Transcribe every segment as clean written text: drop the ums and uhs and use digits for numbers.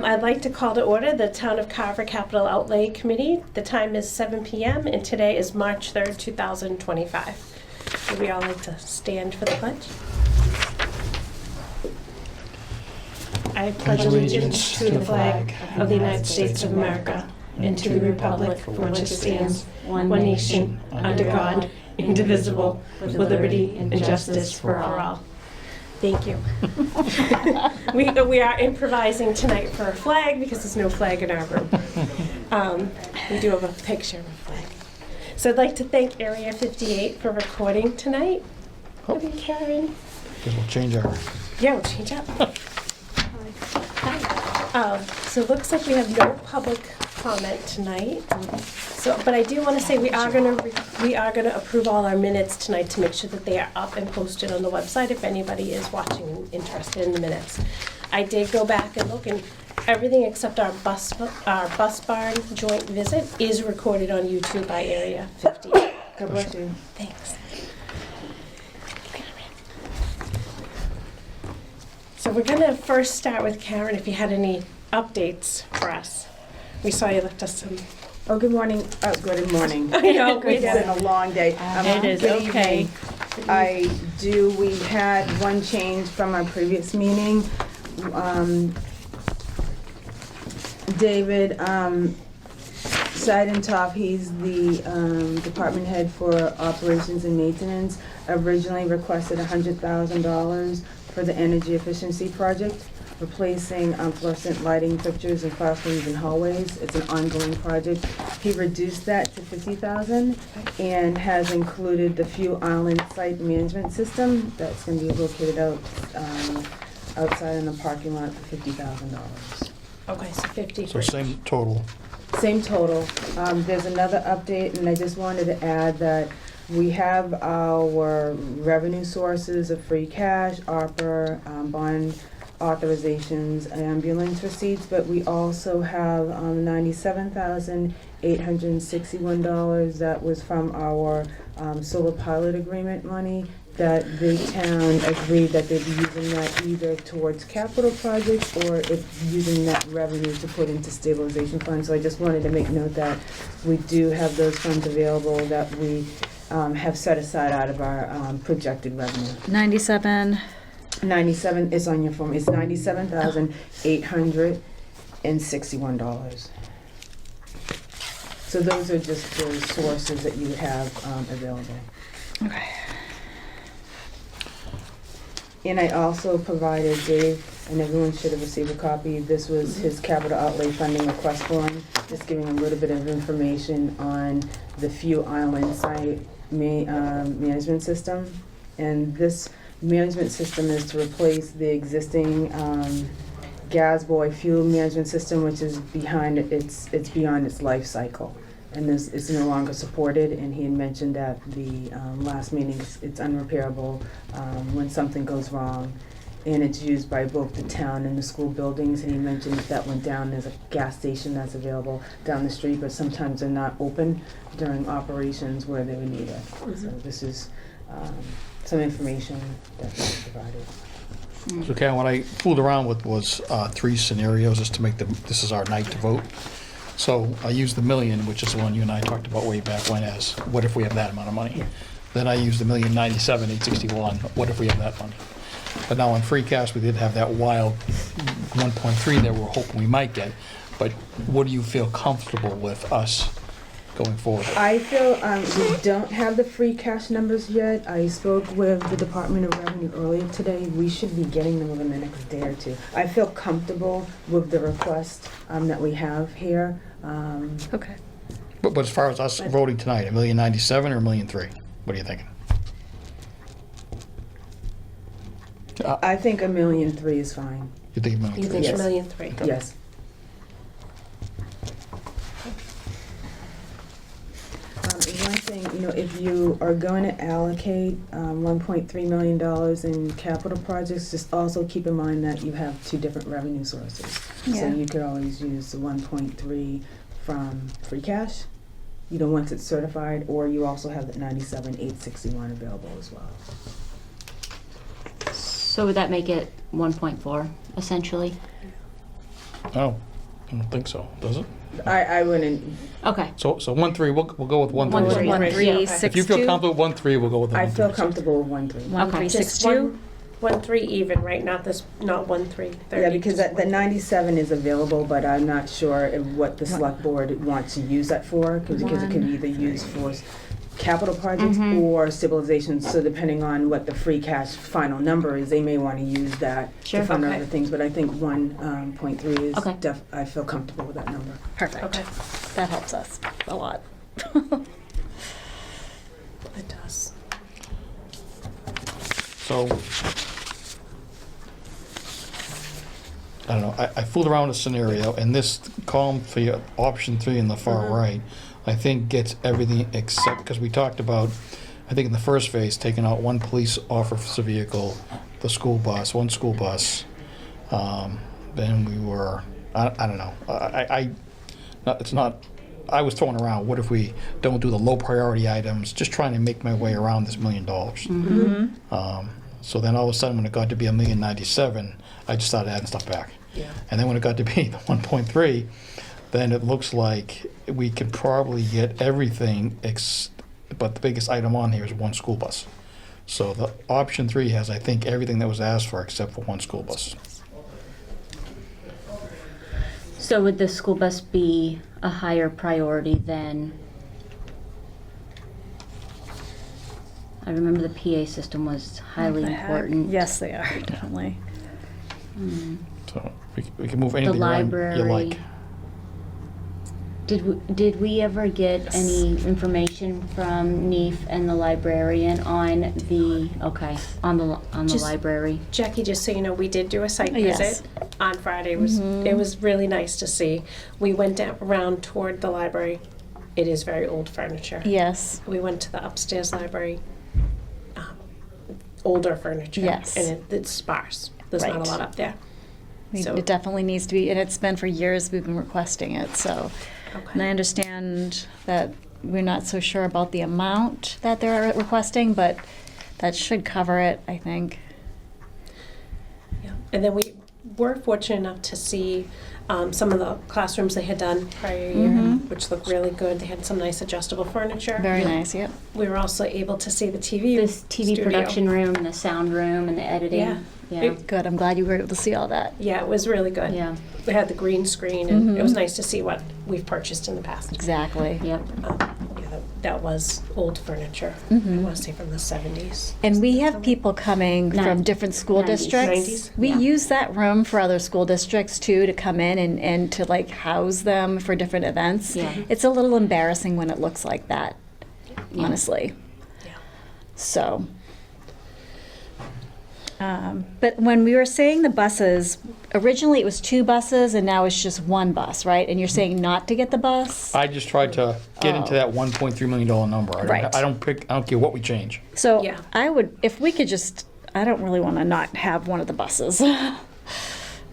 I'd like to call to order the Town of Carver Capital Outlay Committee. The time is 7 p.m. and today is March 3rd, 2025. Would we all like to stand for the pledge? I pledge allegiance to the flag of the United States of America and to the republic for which it stands, one nation, under God, indivisible, with liberty and justice for all. Thank you. We are improvising tonight for a flag because there's no flag in our room. We do have a picture of a flag. So I'd like to thank Area 58 for recording tonight. Oh. Love you, Karen. Guess we'll change our... Yeah, we'll change up. So it looks like we have no public comment tonight. So, but I do want to say we are going to approve all our minutes tonight to make sure that they are up and posted on the website if anybody is watching and interested in the minutes. I did go back and look, and everything except our bus barn joint visit is recorded on YouTube by Area 50. God bless you. Thanks. So we're going to first start with Karen, if you had any updates for us. We saw you left us some. Oh, good morning. Oh, good morning. I know, It's been a long day. It is good okay. evening. We had one change from our previous meeting. David Seidentop, he's the department head for operations and maintenance, originally requested $100,000 for the energy efficiency project, replacing fluorescent lighting fixtures in classrooms and hallways. It's an ongoing project. He reduced that to $50,000 and has included the Few Island site management system that's going to be located outside in the parking lot for $50,000. Okay, so 50. So same total. Same total. There's another update, and I just wanted to add that we have our revenue sources of free cash, ARPA, bond authorizations, ambulance receipts, but we also have $97,861 that was from our solar pilot agreement money that the town agreed that they'd be using that either towards capital projects or using that revenue to put into stabilization funds. So I just wanted to make note that we do have those funds available that we have set aside out of our projected revenue. 97 is on your form. It's $97,861. So those are just the sources that you have available. Okay. And I also provided Dave, and everyone should have received a copy. This was his capital outlay funding request form, just giving a little bit of information on the Few Island site management system. And this management system is to replace the existing Gasboy fuel management system, which is beyond its life cycle, and it's no longer supported. And he had mentioned at the last meeting it's unrepairable when something goes wrong, and it's used by both the town and the school buildings. And he mentioned if that went down, there's a gas station that's available down the street, but sometimes they're not open during operations where they would need it. Mm-hmm. So this is some information that was provided. So Karen, what I fooled around with was 3 scenarios just to make this is our night to vote. So I used the million, which is the one you and I talked about way back when, as what if we have that amount of money? Yeah. Then I used the $1,097,861, what if we have that money? But now on free cash, we did have that wild 1.3 that we're hoping we might get. But what do you feel comfortable with us going forward? I feel we don't have the free cash numbers yet. I spoke with the Department of Revenue earlier today. We should be getting them within the next day or two. I feel comfortable with the request that we have here. Okay. But as far as us voting tonight, $1,097,000 or $1,003,000? What are you thinking? I think $1,003,000 is fine. You think You $1,003,000? think Yes. $1,003,000? Okay. Yes. One thing, if you are going to allocate $1.3 million in capital projects, just also keep in mind that you have 2 different revenue sources. Yeah. So you could always use the 1.3 from free cash, once it's certified, or you also have the 97,861 available as well. So would that make it 1.4 essentially? Oh, I don't think so, does it? I wouldn't, Okay. So 1-3, we'll go with 1-3. 1-3. 1-3-6-2. If you feel comfortable with 1-3, we'll go with the 1-3. I feel comfortable with 1-3. 1-3-6-2. 1-3 even, right? Not 1-3-30. Yeah, because the 97 is available, but I'm not sure what the select board wants to use that for, because it can be either used for capital projects or stabilization, so depending on what the free cash final number is, they may want to use that Sure. to fund Okay. other things, but I think 1.3 is Okay. I feel comfortable with that number. Perfect. Okay. That helps us a lot. It does. So, I don't know, I fooled around with a scenario, and this column for your option 3 in the far right, I think gets everything except, because we talked about, I think in the first phase, taking out 1 police officer vehicle, the school bus, 1 school bus. Then we were, I don't know, I was throwing around, what if we don't do the low priority items, just trying to make my way around this $1 million. So then all of a sudden, when it got to be $1,097,000, I just started adding stuff back. Yeah. And then when it got to be the 1.3, then it looks like we can probably get everything, but the biggest item on here is 1 school bus. So the option 3 has, I think, everything that was asked for except for 1 school bus. So would the school bus be a higher priority than? I remember the PA system was highly important. Yes, they are, definitely. So we can move anything around you library. like. Did we ever get any information from NEEF and the librarian on the Just- library? Jackie, just so you know, we did do a site Yes. visit on Friday. It was really nice to see. We went around toward the library. It is very old furniture. Yes. We went to the upstairs library. Older furniture. Yes. And it's sparse. There's not Right. a lot up there. So- It definitely needs to be, and it's been for years we've been requesting it, so. And I Okay. understand that we're not so sure about the amount that they're requesting, but that should cover it, I think. Yeah. And then we were fortunate enough to see some of the classrooms they had done prior year, which looked really good. They had some nice adjustable furniture. Very nice, yep. We were also able to see the TV. This TV studio. production room and the sound room and the editing. Yeah. Yeah. Good, I'm glad you were able to see all that. Yeah, it was really good. Yeah. They had the green screen, and it was nice to see what we've purchased in the past. Exactly. Yep. Yeah, that was old furniture. I want to say from the 70s. And we have people coming from Nin- different school 90s. districts. 90s? We Yeah. use that room for other school districts too, to come in and to like house them for different events. Yeah. It's a little embarrassing when it looks like that, Yeah. honestly. Yeah. So. But when we were saying the buses, originally it was 2 buses and now it's just 1 bus, right? And you're saying not to get the bus? I just tried to get into that $1.3 million number. Right. I don't care what we change. So Yeah. I would, if we could just, I don't really want to not have one of the buses.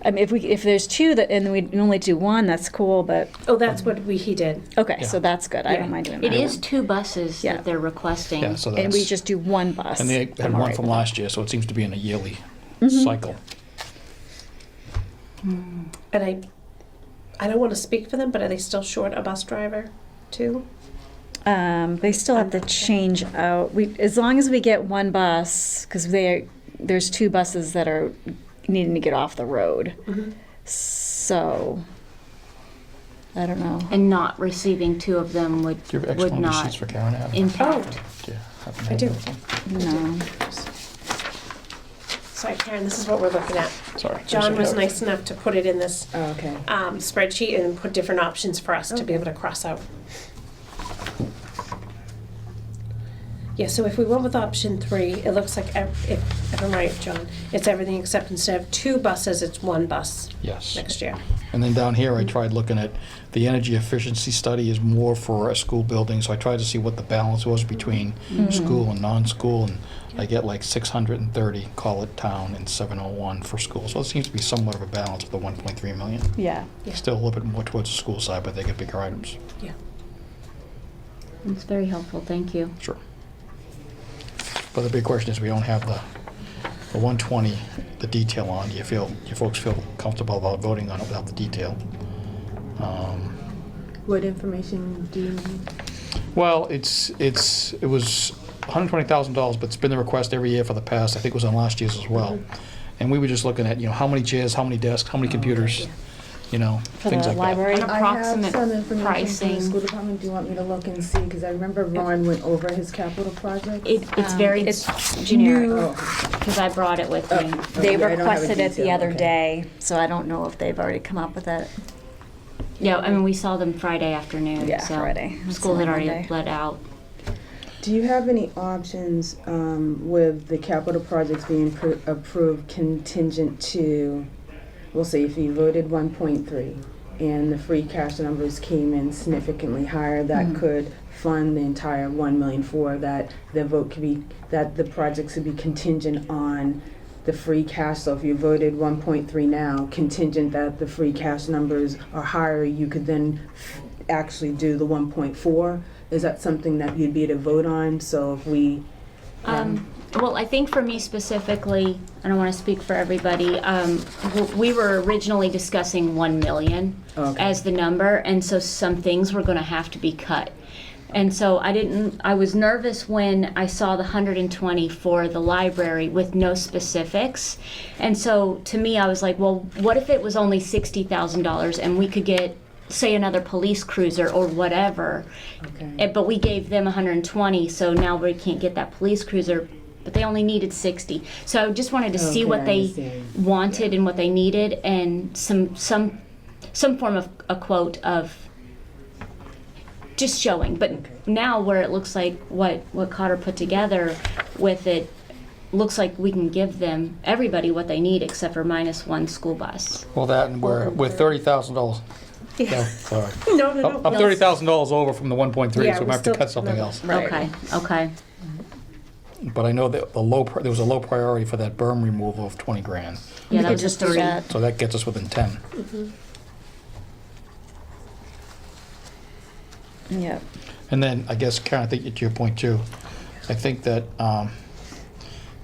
I mean, if there's 2 and we only do 1, that's cool, but, Oh, that's what he did. okay, Yeah. so that's good. I Yeah. don't mind doing It that. is 2 buses Yeah. that they're requesting. Yeah, so that's. And we just do 1 bus. And they had I'm all one right from with last year, so it seems to be in a yearly cycle. And I don't want to speak for them, but are they still short a bus driver, too? that. They still have to change out, as long as we get 1 bus, because there's 2 buses that are needing to get off the road. So, I don't know. And not receiving 2 of them would Do you have extra one of these sheets not for Karen to have? impact. Yeah, I do. No. Sorry, Karen, this is what we're looking at. Sorry. John was nice enough to put it in this Oh, okay. spreadsheet and put different options for us to be able to cross out. Yeah, so if we went with option 3, it looks like, if I'm right, John, it's everything except instead of 2 buses, it's 1 bus Yes. next year. And then down here, I tried looking at, the energy efficiency study is more for a school building, so I tried to see what the balance was between school and non-school, and I get like 630, call it town, and 701 for school. So it seems to be somewhat of a balance of the 1.3 million. Yeah. Yeah. Still a little bit more towards the school side, but they get bigger items. Yeah. It's very helpful, thank you. Sure. But the big question is, we don't have The 120, the detail on, do you folks feel comfortable about voting on it without the detail? What information do you need? Well, it was $120,000, but it's been the request every year for the past, I think it was on last year's as well. And we were just looking at, how many chairs, how many desks, how many computers, For things the like library? An I approximate have some information from pricing. the school department. Do you want me to look and see? Because I remember Ron went over his capital project. It's very it's generic, new. Oh, because I brought it with me. They yeah, I don't have a requested it the detail, other okay. day, so I don't know if they've already come up with it. Yeah, I mean, we saw them Friday afternoon, Yeah, so Friday. school It's had on already Monday. let out. do you have any options with the capital projects being approved contingent to, we'll say if you voted 1.3 and the free cash numbers came in significantly higher, that could fund the entire 1 million for that the vote could be, that the projects would be contingent on the free cash. So if you voted 1.3 now, contingent that the free cash numbers are higher, you could then actually do the 1.4. Is that something that you'd be able to vote on? So if we, Well, I think for me specifically, I don't want to speak for everybody, we were originally discussing 1 million Okay. as the number, and so some things were going to have to be cut. And so I was nervous when I saw the 120 for the library with no specifics. And so to me, I was like, well, what if it was only $60,000 and we could get, say, another police cruiser or whatever, okay. but we gave them 120, so now we can't get that police cruiser, but they only needed 60. So I just wanted to see Okay, what I they understand. wanted and what they needed, and some form of a quote of just showing. But Okay. now where it looks like what Cotter put together with it, looks like we can give them, everybody, what they need except for minus one school bus. Well, that, and we're $30,000. Yeah. Sorry. No, no, no. I'm $30,000 over from the 1.3, Yeah, so we we're might have to still- cut something no, else. Right. Okay. But I know that there was a low priority for that berm removal of 20 grand. Yeah, We that could was just just do that. So that gets us within 10. Yep. And then, I guess, Karen, I think to your point too, I think that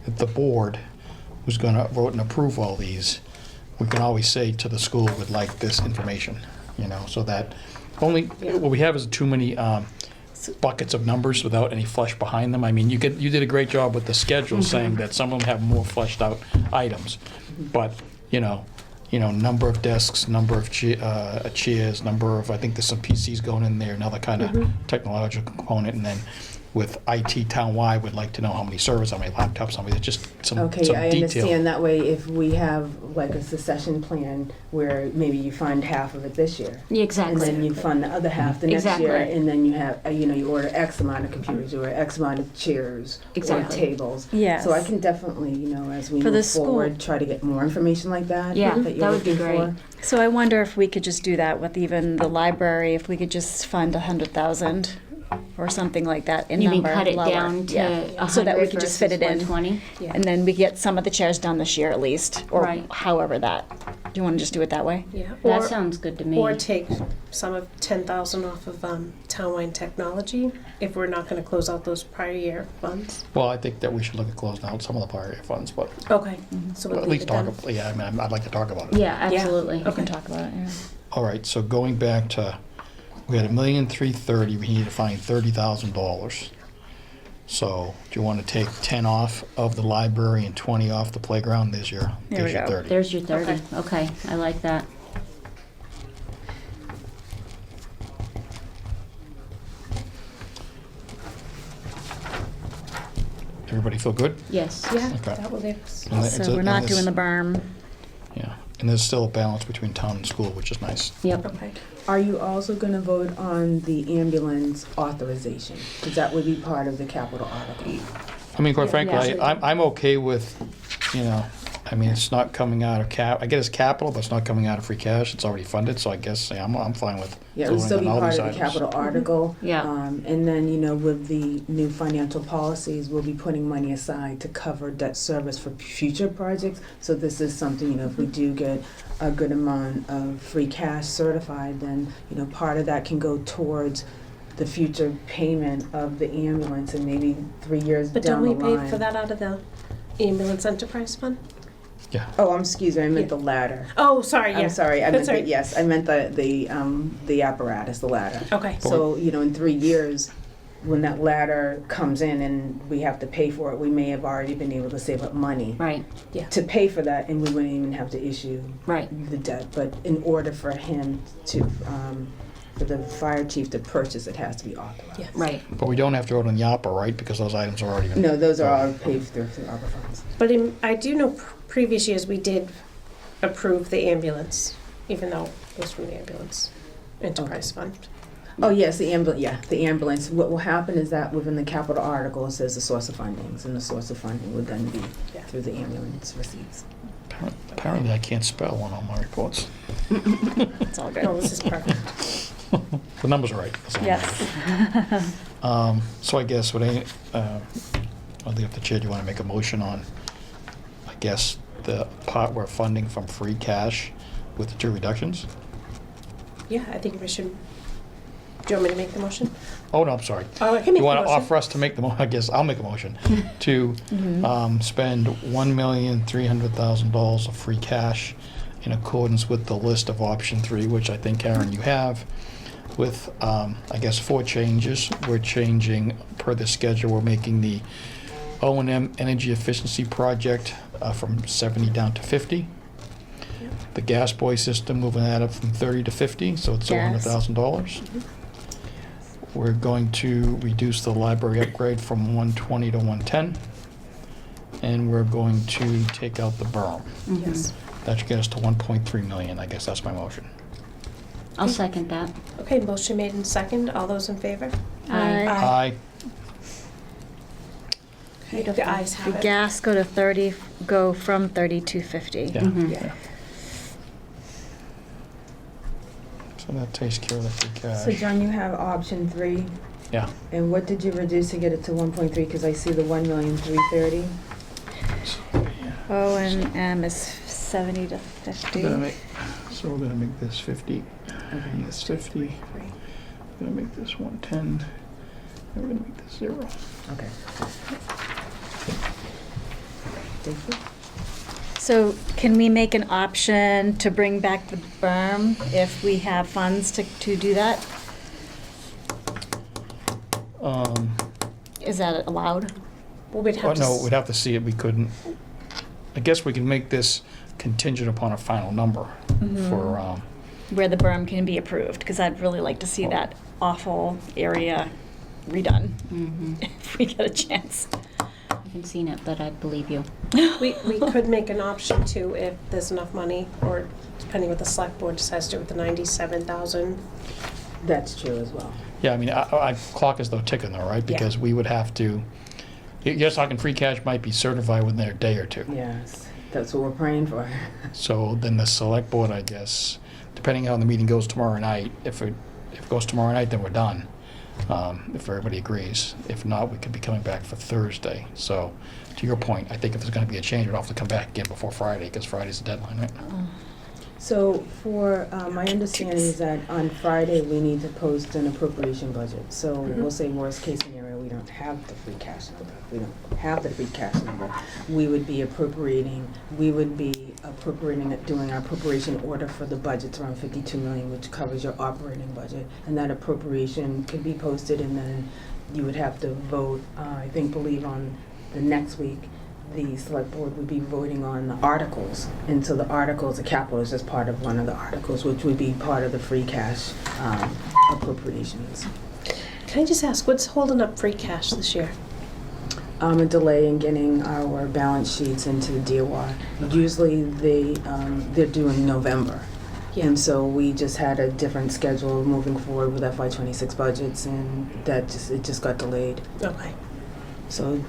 if the board who's going to vote and approve all these, we can always say to the school, we'd like this information, so that what we have is too many buckets of numbers without any flesh behind them. I mean, you did a great job with the schedule saying that some of them have more fleshed out items, but, number of desks, number of chairs, number of, I think there's some PCs going in there, another kind of technological component, and then with IT townwide, we'd like to know how many servers, how many laptops, how many, just some Okay, I detail. understand. That way, if we have like a succession plan where maybe you fund half of it this year, Yeah, exactly. and then you fund the other half the next Exactly. year, and then you have, you order X amount of computers, you order X amount of chairs or Exactly. tables. Yes. So I can definitely, as we For the move school- forward, try to get more information like that. Yeah, you're that would be looking great. for. So I wonder if we could just do that with even the library, if we could just fund 100,000 or something like that in You mean number cut it lower. down to Yeah. 100 So that we could just fit it in. 120? Yeah. And then we get some of the chairs done this year at least, or Right. however that. Do you want to just do it that way? Yeah. That Or, sounds good to me. or take some of 10,000 off of townwide technology if we're not going to close out those prior year funds. Well, I think that we should look at closing out some of the prior year funds, but Okay. So we'll at leave least it then. I'd like to talk about it. Yeah, absolutely. We can talk about it, yeah. All right, so going back to, we had $1,330,000, we need to find $30,000. So, do you want to take 10 off of the library and 20 off the playground? There's your There we go. 30. There's your 30. Okay, I like that. Everybody feel good? Yes. Yeah, Okay. that will be. And it's So we're not and doing the berm. Yeah, and there's still a balance between town and school, which is nice. Yep. Okay. Are you also going to vote on the ambulance authorization? Because that would be part of the capital article. I mean, quite Yeah, frankly, yeah. I'm okay with, it's not coming out of I get it's capital, but it's not coming out of free cash. It's already funded, so I guess I'm fine with Yeah, it would voting still on be all part these of the items. capital article. Yeah. And then, with the new financial policies, we'll be putting money aside to cover debt service for future projects. So this is something, if we do get a good amount of free cash certified, then, part of that can go towards the future payment of the ambulance and maybe 3 years But down don't the we line. pay for that out of the ambulance enterprise fund? Yeah. Oh, excuse me, I meant Yeah. the ladder. Oh, sorry, yeah. I'm sorry, I That's meant, right. yes, I meant the apparatus, the ladder. Okay. So, in 3 years, when that ladder comes in and we have to pay for it, we may have already been able to save up money Right, to pay for that, and we wouldn't even have to issue right. the debt. But in order for him to, for the fire chief to purchase, it has to be authorized. Yes. Right. But we don't have to vote on the opera, right? Because those items are already been. No, those are all paid through ARPA funds. But I do know previous years we did approve the ambulance, even though it was from the ambulance enterprise fund. Oh, yes, the ambulance. What will happen is that within the capital article, it says the source of fundings, and the source of funding would then be Yeah. through the ambulance receipts. Apparently I can't spell on all my reports. It's all good. No, this is perfect. The numbers are right. That's all. Yes. So I guess, I'll leave it to Chair, do you want to make a motion on, I guess, the part we're funding from free cash with the 2 reductions? Yeah, I think we should. Do you want me to make the motion? Oh, no, I'm sorry. Oh, I can make You the want to motion. offer us to make the, I guess I'll make a motion to spend $1,300,000 of free cash in accordance with the list of option 3, which I think, Aaron, you have, with, I guess, 4 changes. We're changing, per the schedule, we're making the O&M energy efficiency project from 70 down to 50. The gas boy system, moving that up from 30 to 50, so it's Gas. $100,000. We're going to reduce the library upgrade from 120 to 110. And we're going to take out the berm. Yes. That should get us to 1.3 million, I guess that's my motion. I'll second that. Okay, motion made in second. All those in favor? Aye. Aye. Okay, the ayes The have it. gas go from 30 to 50. Yeah. Mhm. Yeah. So that takes care of the free So cash. John, you have option 3, Yeah. and what did you reduce to get it to 1.3? Because I see the 1,330,000. O and M is 70 to 50. So we're gonna make this 50. And this 50. We're gonna make this 110. And we're gonna make this 0. Okay. Thank you. So can we make an option to bring back the berm if we have funds to do that? Is that allowed? Well, we'd Oh, have to. no, we'd have to see it. We couldn't. I guess we can make this contingent upon a final number for, Where the berm can be approved, because I'd really like to see that awful area redone Mhm. if we get a chance. I haven't seen it, but I believe you. We could make an option too if there's enough money, or depending what the select board decides to do with the 97,000. That's true as well. yeah, I mean, I clock as though ticking though, right? Yeah. Because we would have to, you're talking free cash might be certified within a day or 2. Yes, that's what we're praying for. So then the select board, I guess, depending on how the meeting goes tomorrow night, if it goes tomorrow night, then we're done. If everybody agrees. If not, we could be coming back for Thursday. So, to your point, I think if there's gonna be a change, we'd have to come back again before Friday, because Friday's the deadline, right? So for, my understanding is that on Friday, we need to post an appropriation budget. So we'll say worst case scenario, we don't have the free cash number. We don't have the free cash number. We would be appropriating, doing our appropriation order for the budgets around 52 million, which covers your operating budget. And that appropriation could be posted, and then you would have to vote, believe on the next week, the select board would be voting on the articles. And so the articles, the capital is just part of one of the articles, which would be part of the free cash appropriations. Can I just ask, what's holding up free cash this year? A delay in getting our balance sheets into the DOR. Usually they're due in November. And so we just had a different schedule moving forward with FY26 budgets, and it just got delayed. Okay. So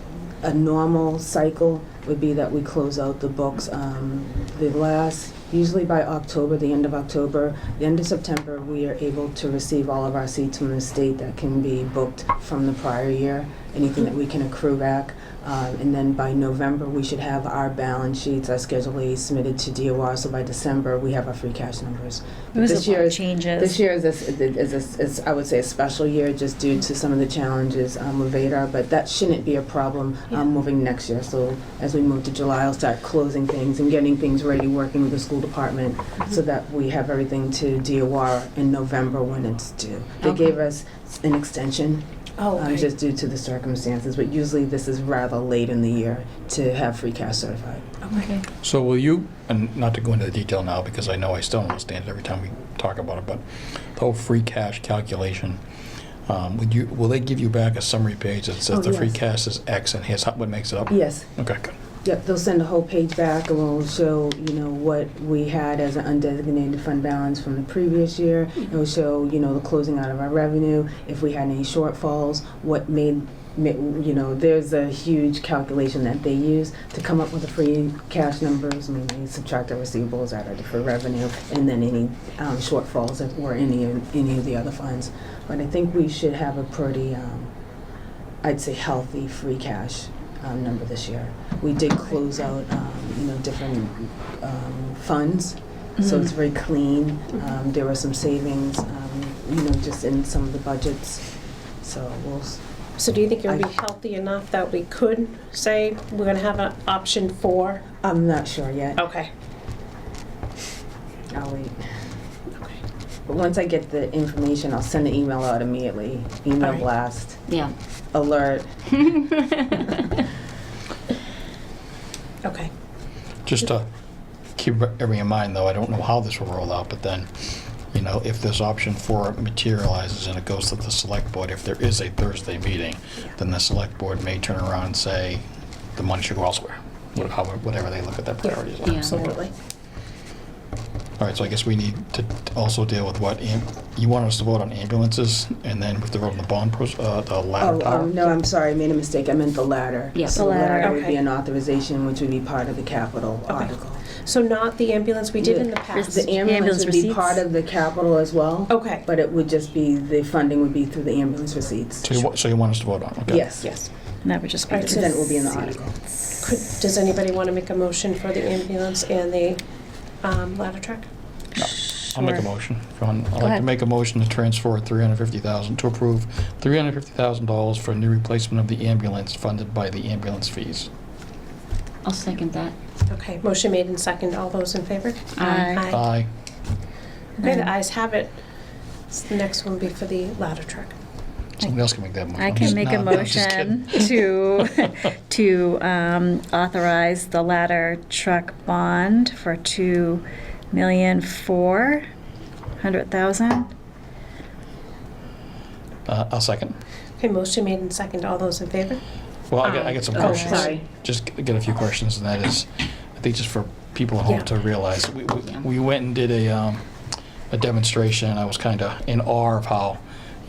a normal cycle would be that we close out the books. The last Usually by October, the end of October, the end of September, we are able to receive all of our seats from the state that can be booked from the prior year, anything that we can accrue back. And then by November, we should have our balance sheets, our Schedule A submitted to DOR, so by December, we have our free cash numbers. It was This a lot year of changes. This year is I would say, a special year just due to some of the challenges with VADAR, but that shouldn't be a problem moving next year. So as we move to July, I'll start closing things and getting things ready, working with the school department so that we have everything to DOR in November when it's due. They Okay. gave us an extension Okay. just due to the circumstances, but usually this is rather late in the year to have free cash certified. Okay. So will you, and not to go into the detail now, because I know I still don't understand it every time we talk about it, but the whole free cash calculation, will they give you back a summary page that says Oh, the free yes. cash is X and here's what makes it up? Yes. Okay, good. Yep, they'll send a whole page back and we'll show, what we had as an undesignated fund balance from the previous year. It will show, the closing out of our revenue, if we had any shortfalls, what there's a huge calculation that they use to come up with the free cash numbers. I mean, they subtract our receivables out of deferred revenue and then any shortfalls that were any of the other funds. But I think we should have a pretty, I'd say, healthy free cash number this year. We did close out, different funds, so it's very clean. There were some savings, just in some of the budgets. So So do you think it would be healthy enough that we could say we're going to have an option 4? I'm not sure yet. Okay. I'll wait. Okay. But once I get the information, I'll send an email out immediately. Email Alright. blast, Yeah. alert. Okay. Just to keep everything in mind, though, I don't know how this will roll out, but then, if this option 4 materializes and it goes to the select board, if there is a Thursday meeting, then the select board may turn around and say the money should go elsewhere, whatever they look at their priorities are. Yeah. Absolutely. All right, so I guess we need to also deal with what, you want us to vote on ambulances, and then we have to vote on the the ladder tower? No, I'm sorry, I made a mistake. I meant the ladder. Yeah. So The the ladder, ladder would okay. be an authorization, which would be part of the capital article. So not the ambulance we did in the past? The ambulance ambulance would be receipts? part of the capital as well. Okay. But it would just be, the funding would be through the ambulance receipts. So you want us to vote on, okay? Yes. Yes. And that would just be Alright, the so Then it will be in the article. Does anybody want to make a motion for the ambulance and the ladder truck? I'll make a Sure. motion. I'd like to ahead. make a motion to transfer $350,000, to approve $350,000 for new replacement of the ambulance funded by the ambulance fees. I'll second that. Okay, motion made and second. All those in favor? Aye. Aye. Okay, the ayes have it. The next one will be for the ladder truck. Somebody else can make that motion. I I'm can just- make a no, I'm just motion kidding. to authorize the ladder truck bond for $2,400,000. I'll second. Okay, motion made and second. All those in favor? Well, I got some Oh, questions. sorry. Just get a few questions, and that is, I think just for people at home Yeah. to realize, Yeah. we went and did a demonstration, and I was kind of in awe of how,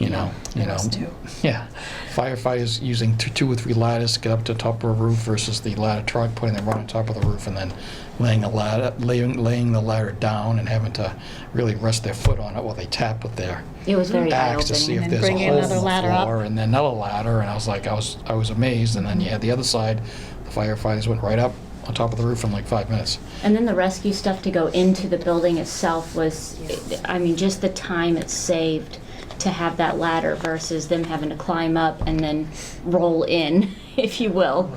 I was too. yeah, firefighters using two or three ladders to get up to the top of a roof versus the ladder truck putting them right on top of the roof and then laying the ladder down and having to really rest their foot on it while they tap with their It was very backs to see eye-opening. if then there's a bring hole in another the ladder up. floor, and then another ladder, and I was amazed. And then you had the other side, the firefighters went right up on top of the roof in like 5 minutes. And then the rescue stuff to go into the building itself was, just the time it saved to have that ladder versus them having to climb up and then roll in, if you will.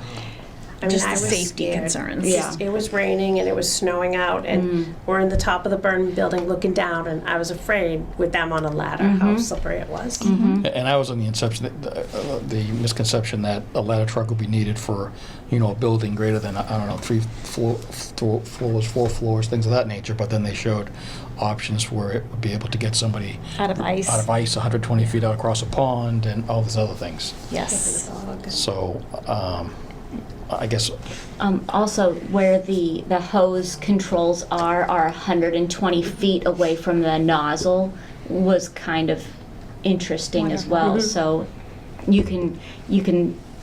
I mean, Just I the was safety scared. concerns. Yeah. It was raining and it was snowing out, and we're in the top of the burning building looking down, and I was afraid with them on a ladder how slippery it was. And I was on the the misconception that a ladder truck would be needed for, a building greater than, 4 floors, things of that nature. But then they showed options where it would be able to get somebody Out of ice. 120 feet out across a pond and all these other things. Yes. So, I guess, Also, where the hose controls are 120 feet away from the nozzle was kind of interesting as well. So you can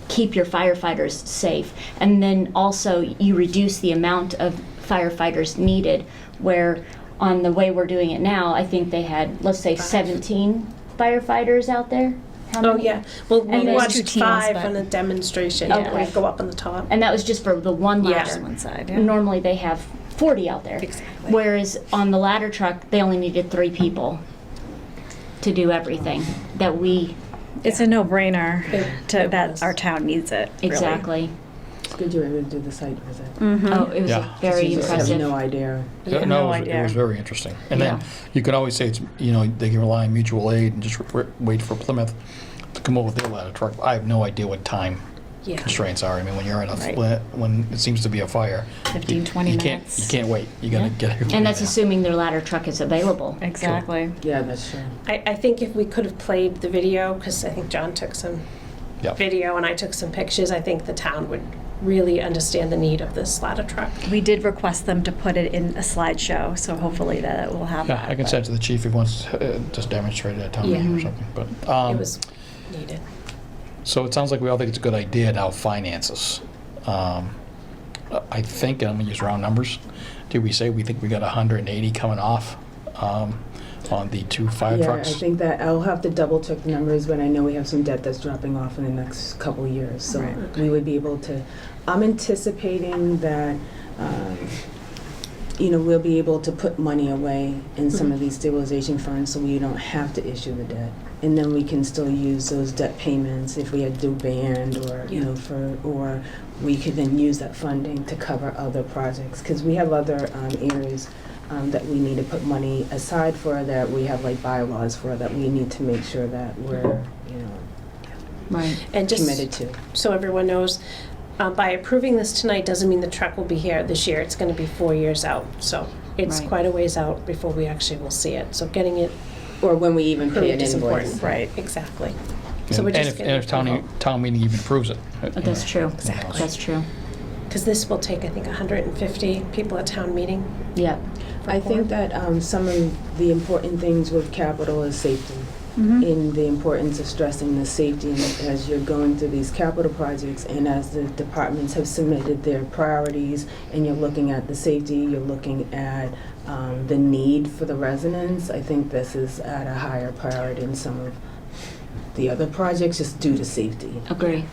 keep your firefighters safe, and then also you reduce the amount of firefighters needed, where on the way we're doing it now, I think they had, let's say, 17 firefighters out there. How Oh, many? yeah. Well, And we there's watched 2 teams, 5 but- on a demonstration. Okay. We go up on the top. And that was just for the one Yeah. ladder. Just one side, yeah. Normally they have 40 out there. Exactly. Whereas on the ladder truck, they only needed 3 people to do everything that we, It's a no-brainer It that was. our town needs it, really. exactly. It's good you were able to do the site visit. Mhm. Oh, it was Yeah. very You just have impressive. no idea. Yeah, no no, it idea. was very interesting. And then Yeah. you can always say it's, they can rely on mutual aid and just wait for Plymouth to come up with their ladder truck. I have no idea what time Yeah. constraints are. I mean, when you're in Right. when it seems to be a fire, 15, 20 you minutes. You can't wait. You gotta Yeah. get everybody And that's there. assuming their ladder truck is available. Exactly. Yeah, that's true. I think if we could have played the video, because I think John took some Yep. video and I took some pictures, I think the town would really understand the need of this ladder truck. We did request them to put it in a slideshow, so hopefully that will have Yeah, that. I can but- send it to the chief if he wants to just demonstrate it at town meeting or Yeah. something. But It was needed. so it sounds like we all think it's a good idea now. Finances. I think I'm gonna use round numbers. Did we say we think we got 180 coming off on the 2 fire Yeah, trucks? I think that I'll have to double check the numbers, but I know we have some debt that's dropping off in the next couple of years. So Right. we would be able to, I'm anticipating that, we'll be able to put money away in some of these stabilization funds so we don't have to issue the debt. And then we can still use those debt payments if we had to do band or, Yeah. or we could then use that funding to cover other projects. Because we have other areas that we need to put money aside for, that we have like bylaws for, that we need to make sure that we're, Right. And just committed to. so everyone knows, by approving this tonight doesn't mean the truck will be here this year. It's going to be 4 years out. So it's Right. quite a ways out before we actually will see it. So getting it Or when we even pay an approved is invoice. important. Right. Exactly. And, So we're and just if, getting and if town meeting even approves it. That's true. Exactly. That's true. Because this will take, I think, 150 people at town meeting. Yeah. for I quorum. think that some of the important things with capital is safety. Mhm. In the importance of stressing the safety as you're going through these capital projects and as the departments have submitted their priorities and you're looking at the safety, you're looking at the need for the residents. I think this is at a higher priority than some of the other projects just due to safety. Agree.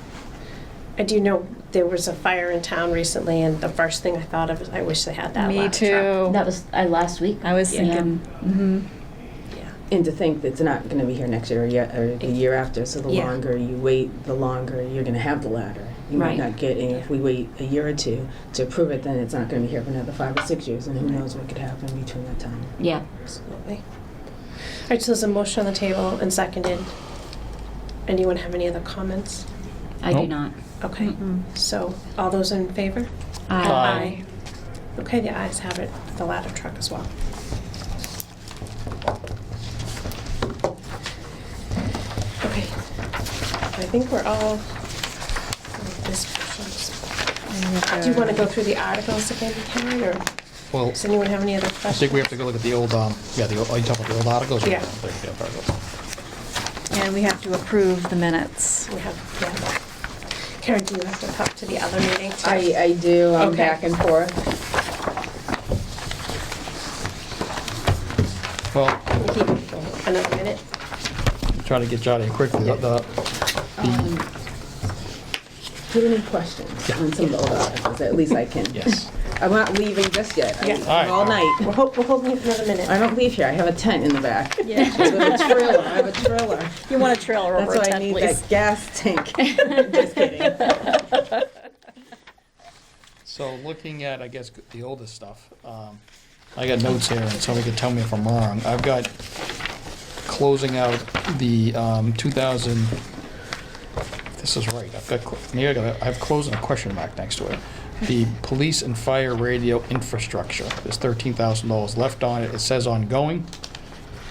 I do know there was a fire in town recently, and the first thing I thought of is I wish they had that Me ladder truck. too. That was last week. I was Yeah. thinking, mhm. Yeah. And to think that it's not going to be here next year or the year after, so the Yeah. longer you wait, the longer you're going to have the ladder. You Right. might not get, and if we wait a year or two to approve it, then it's not going to be here for another 5 or 6 years, and who knows what could happen between that time. Yeah. Absolutely. All right, so there's a motion on the table and seconded. Anyone have any other comments? I do Nope. not. Okay, Mm-mm. so all those in favor? Aye. Okay, the ayes have it, the ladder truck as well. Okay, I think we're all, this portion. Do you want to go through the articles again, Karen, or Well, does anyone have any other I questions? think we have to go look at the old, are you talking about the old articles? or- Yeah. The old articles. And we have to approve the minutes. We have, yeah. Karen, do you have to talk to the other meeting too? I do, I'm Okay. back and forth. Well, We'll keep it for another minute. try to get you out of here quickly. The Do you have any questions Yeah. on some of the old articles? At least I can. yes. I'm not leaving just yet. Yeah. I'm all night. We're holding it for another minute. I don't leave here. I have a tent in the back. Yeah. With a trailer. I have a trailer. You want a trailer That's over why I ten, need please. that gas tank. Just kidding. So looking at, I guess, the oldest stuff, I got notes here, and somebody can tell me if I'm wrong. I've got closing out the 2000, this is right, I have closing a question mark next to it. The police and fire radio infrastructure, there's $13,000 left on it. It says ongoing,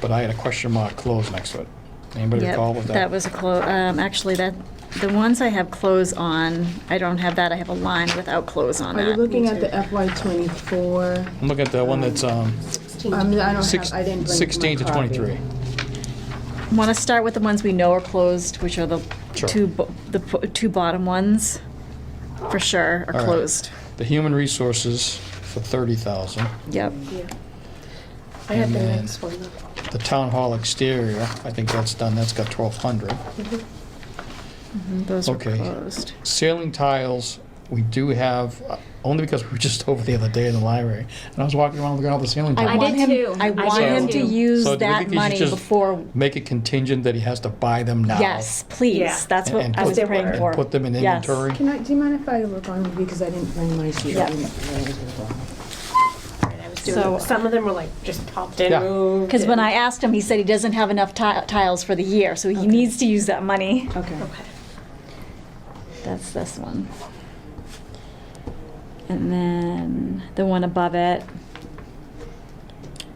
but I had a question mark closed next to it. Anybody Yep, recall what that? that was a actually, the ones I have close on, I don't have that, I have a line without close on Are you that. looking at the FY24? I'm looking at the one that's I don't have, I didn't bring 16 to my copy. 23. Want to start with the ones we know are closed, which are the Sure. two bottom ones, for sure, are All right. closed. The human resources for 30,000. Yep. Yeah. I have the And then- next one though. The town hall exterior, I think that's done, that's got 1,200. Those are Okay. closed. Ceiling tiles, we do have, only because we were just over the other day in the library, and I was walking around looking at all the ceiling I tiles. did him, too. I I want did him to too. use So do we that think you should money just before. Make it contingent that he has to buy them now. Yes, please. Yeah. That's what And I was put- praying and for. put them in Yes. inventory. Do you mind if I look on, because I didn't bring my sheet? Yeah. I didn't realize it was on. I was doing, So- some of them were like just popped in, Yeah. moved. Because when and- I asked him, he said he doesn't have enough tiles for the year, so he Okay. needs to use that money. Okay. Okay. That's this one. And then the one above it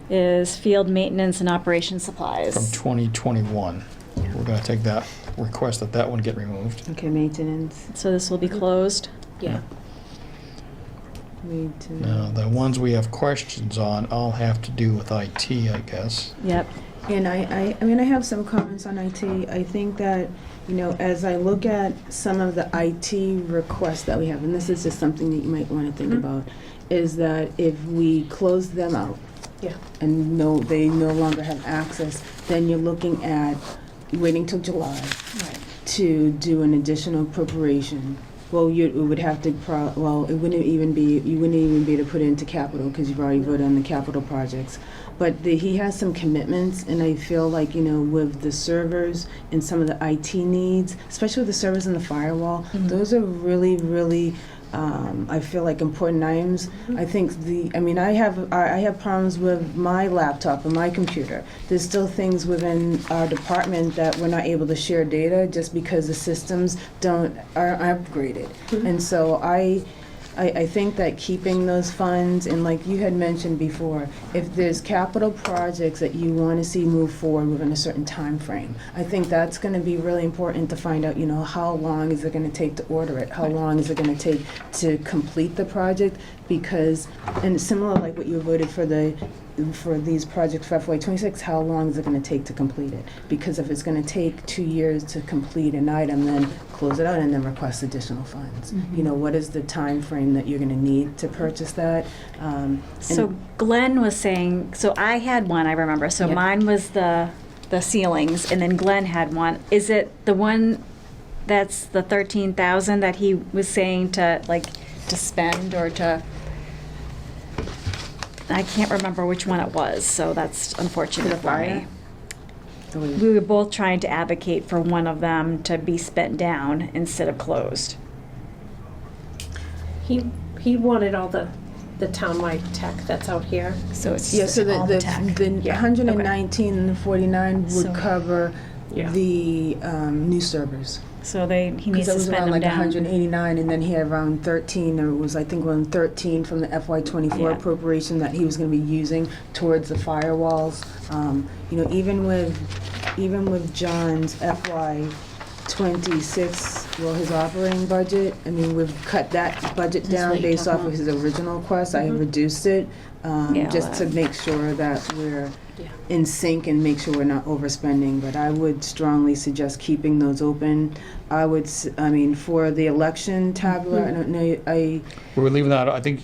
is field maintenance and operation supplies. From 2021. We're gonna take that, request that that one get removed. Okay, maintenance, So this will be closed. Yeah. maintenance. Now, the ones we have questions on all have to do with IT, I guess. Yep. And I mean, I have some comments on IT. I think that, you know, as I look at some of the IT requests that we have, and this is just something that you might want to think Mhm. about, is that if we close them out Yeah. and they no longer have access, then you're looking at waiting till July to do an additional appropriation. Well, it would have to, it wouldn't even be, you wouldn't even be able to put it into capital because you've already voted on the capital projects. But he has some commitments, and I feel like, you know, with the servers and some of the IT needs, especially with the servers and the firewall, those are really, really, I feel like important items. I think I have problems with my laptop and my computer. There's still things within our department that we're not able to share data just because the systems are upgraded. And so I think that keeping those funds, and like you had mentioned before, if there's capital projects that you want to see move forward within a certain time frame, I think that's going to be really important to find out, you know, how long is it going to take to order it? How long is it going to take to complete the project? Because, and similar like what you voted for these projects for FY26, how long is it going to take to complete it? Because if it's going to take 2 years to complete an item, then close it out and then request additional funds. You know, what is the time frame that you're going to need to purchase that? So Glenn was saying, so I had one, I remember. So Yeah. mine was the ceilings, and then Glenn had one. Is it the one that's the 13,000 that he was saying to spend or to? I can't remember which one it was, so that's unfortunate For the for fire? me. We were both trying to advocate for one of them to be spent down instead of closed. He wanted all the townwide tech that's out here. So it's Yeah, so all the tech. 119 and the 49 would So- cover Yeah. the new servers. So he Because needs it to was spend around them like down. 189, and then he had around 13, or it was, I think, around 13 from the FY24 Yeah. appropriation that he was going to be using towards the firewalls. You know, even with John's FY26, well, his operating budget, I mean, we've cut that budget That's down what you're based off talking of his original request. I Mhm. reduced it Yeah, just to well, make sure that we're Yeah. in sync and make sure we're not overspending, but I would strongly suggest keeping those open. I mean, for the election tabula, I don't know, We're leaving that, I think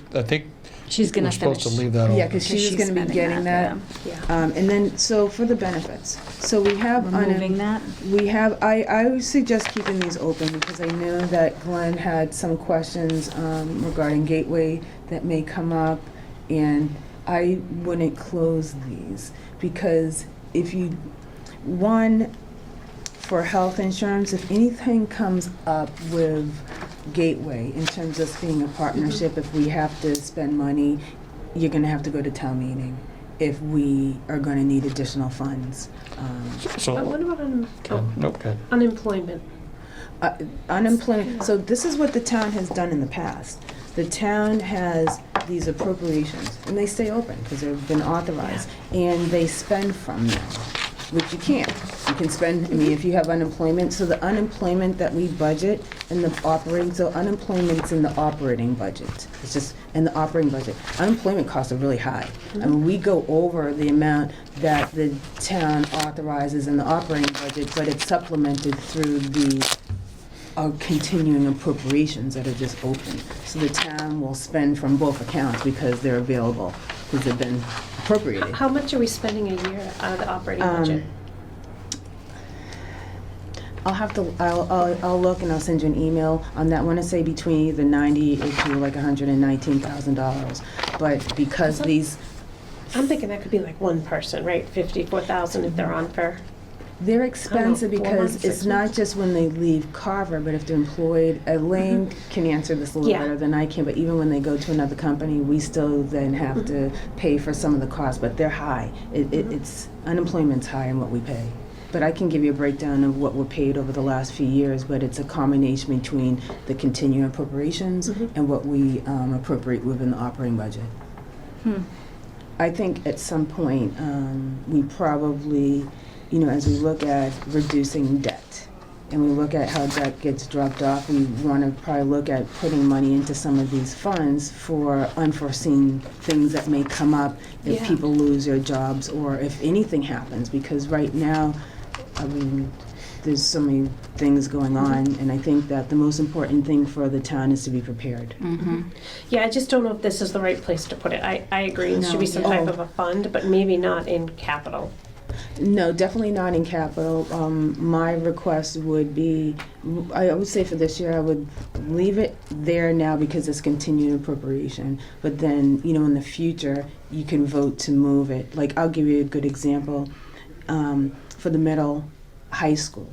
She's we're gonna supposed to finish. leave that open. yeah, because she was she's gonna be spending getting that. Yeah. And then, so for the benefits, so we have. Removing that? We have, I would suggest keeping these open because I know that Glenn had some questions regarding Gateway that may come up, and I wouldn't close these because for health insurance, if anything comes up with Gateway in terms of being a partnership, if we have to spend money, you're gonna have to go to town meeting if we are gonna need additional funds. But So, what about nope, okay. unemployment? Unemployment, so this is what the town has done in the past. The town has these appropriations, and they stay open because they've been authorized, and they spend from them, which you can't. You can spend, I mean, if you have unemployment, so the unemployment that we budget and the operating, so unemployment's in the operating budget. It's just in the operating budget. Unemployment costs are really high. I mean, we go over the amount that the town authorizes in the operating budget, but it's supplemented through the are continuing appropriations that are just open. So the town will spend from both accounts because they're available, because they've been appropriated. How much are we spending a year out of the operating budget? I'll look and I'll send you an email on that. I want to say between either 90 to like $119,000. But because these, I'm thinking that could be like one person, right? 54,000 if they're on for. they're expensive 4 because months, 6 it's not months. just when they leave Carver, but if they're employed, Elaine can answer this a little Yeah. better than I can, but even when they go to another company, we still then have to pay for some of the costs, but they're high. It's, unemployment's high in what we pay. But I can give you a breakdown of what we're paid over the last few years, but it's a combination between the continuing appropriations and what we appropriate within the operating budget. I think at some point, we probably, as we look at reducing debt, and we look at how debt gets dropped off, we want to probably look at putting money into some of these funds for unforeseen things that may come up if Yeah. people lose their jobs or if anything happens, because right now, there's so many things going on, and I think that the most important thing for the town is to be prepared. Yeah, I just don't know if this is the right place to put it. I agree, it should be some type of a fund, but maybe not in capital. No, definitely not in capital. My request would be, I would say for this year, I would leave it there now because it's continued appropriation. But then, in the future, you can vote to move it. Like, I'll give you a good example. For the middle high school,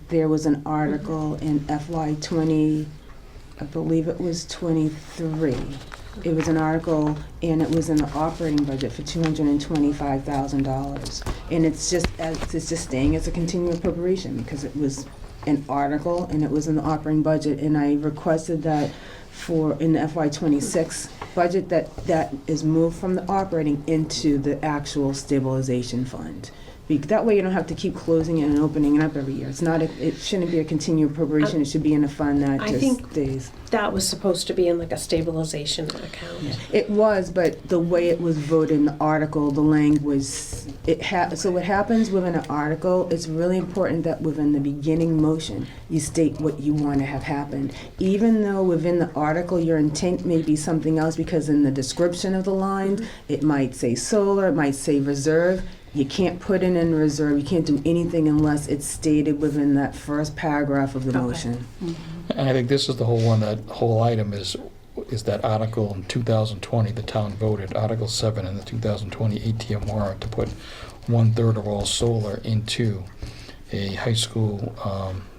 there was an article in FY20, I believe it was 23. It was an article, and it was in the operating budget for $225,000. And it's just staying as a continuing appropriation because it was an article and it was in the operating budget. And I requested that in the FY26 budget that is moved from the operating into the actual stabilization fund. That way you don't have to keep closing it and opening it up every year. It shouldn't be a continued appropriation. It should be in a fund that I just think stays. that was supposed to be in like a stabilization account. It was, but the way it was voted in the article, the language, so what happens within an article, it's really important that within the beginning motion, you state what you want to have happen. Even though within the article, your intent may be something else, because in the description of the line, it might say solar, it might say reserve. You can't put it in reserve. You can't do anything unless it's stated within that first paragraph of the motion. And I think this is the whole one, that whole item is that article in 2020, the town voted, Article 7 in the 2020 ATM warrant to put 1/3 of all solar into a high school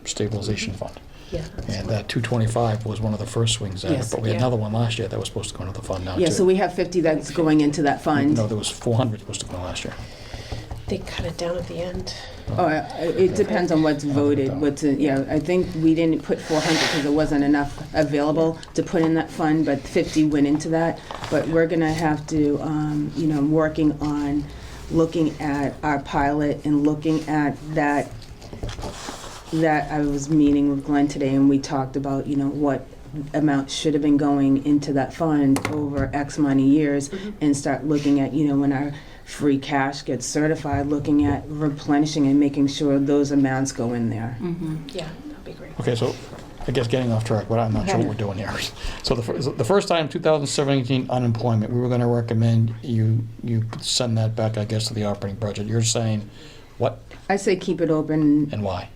stabilization fund. Yeah. And that 225 was one of the first swings at it, Yes. but we had Yeah. another one last year that was supposed to go into the fund now, too. Yeah, so we have 50 that's going into that fund. No, there was 400 supposed to go last year. They cut it down at the end. Oh, it depends on what's voted, I think we didn't put 400 because there wasn't enough available to put in that fund, but 50 went into that. But we're gonna have to, I'm working on looking at our pilot and looking at that I was meeting with Glenn today, and we talked about, what amount should have been going into that fund over X many years, and start looking at, when our free cash gets certified, looking at replenishing and making sure those amounts go in there. Yeah, that'd be great. Okay, so I guess getting off track, but I'm not sure what we're doing here. So the first time, 2017 unemployment, we were going to recommend you send that back, I guess, to the operating budget. You're saying what I say keep it open and why?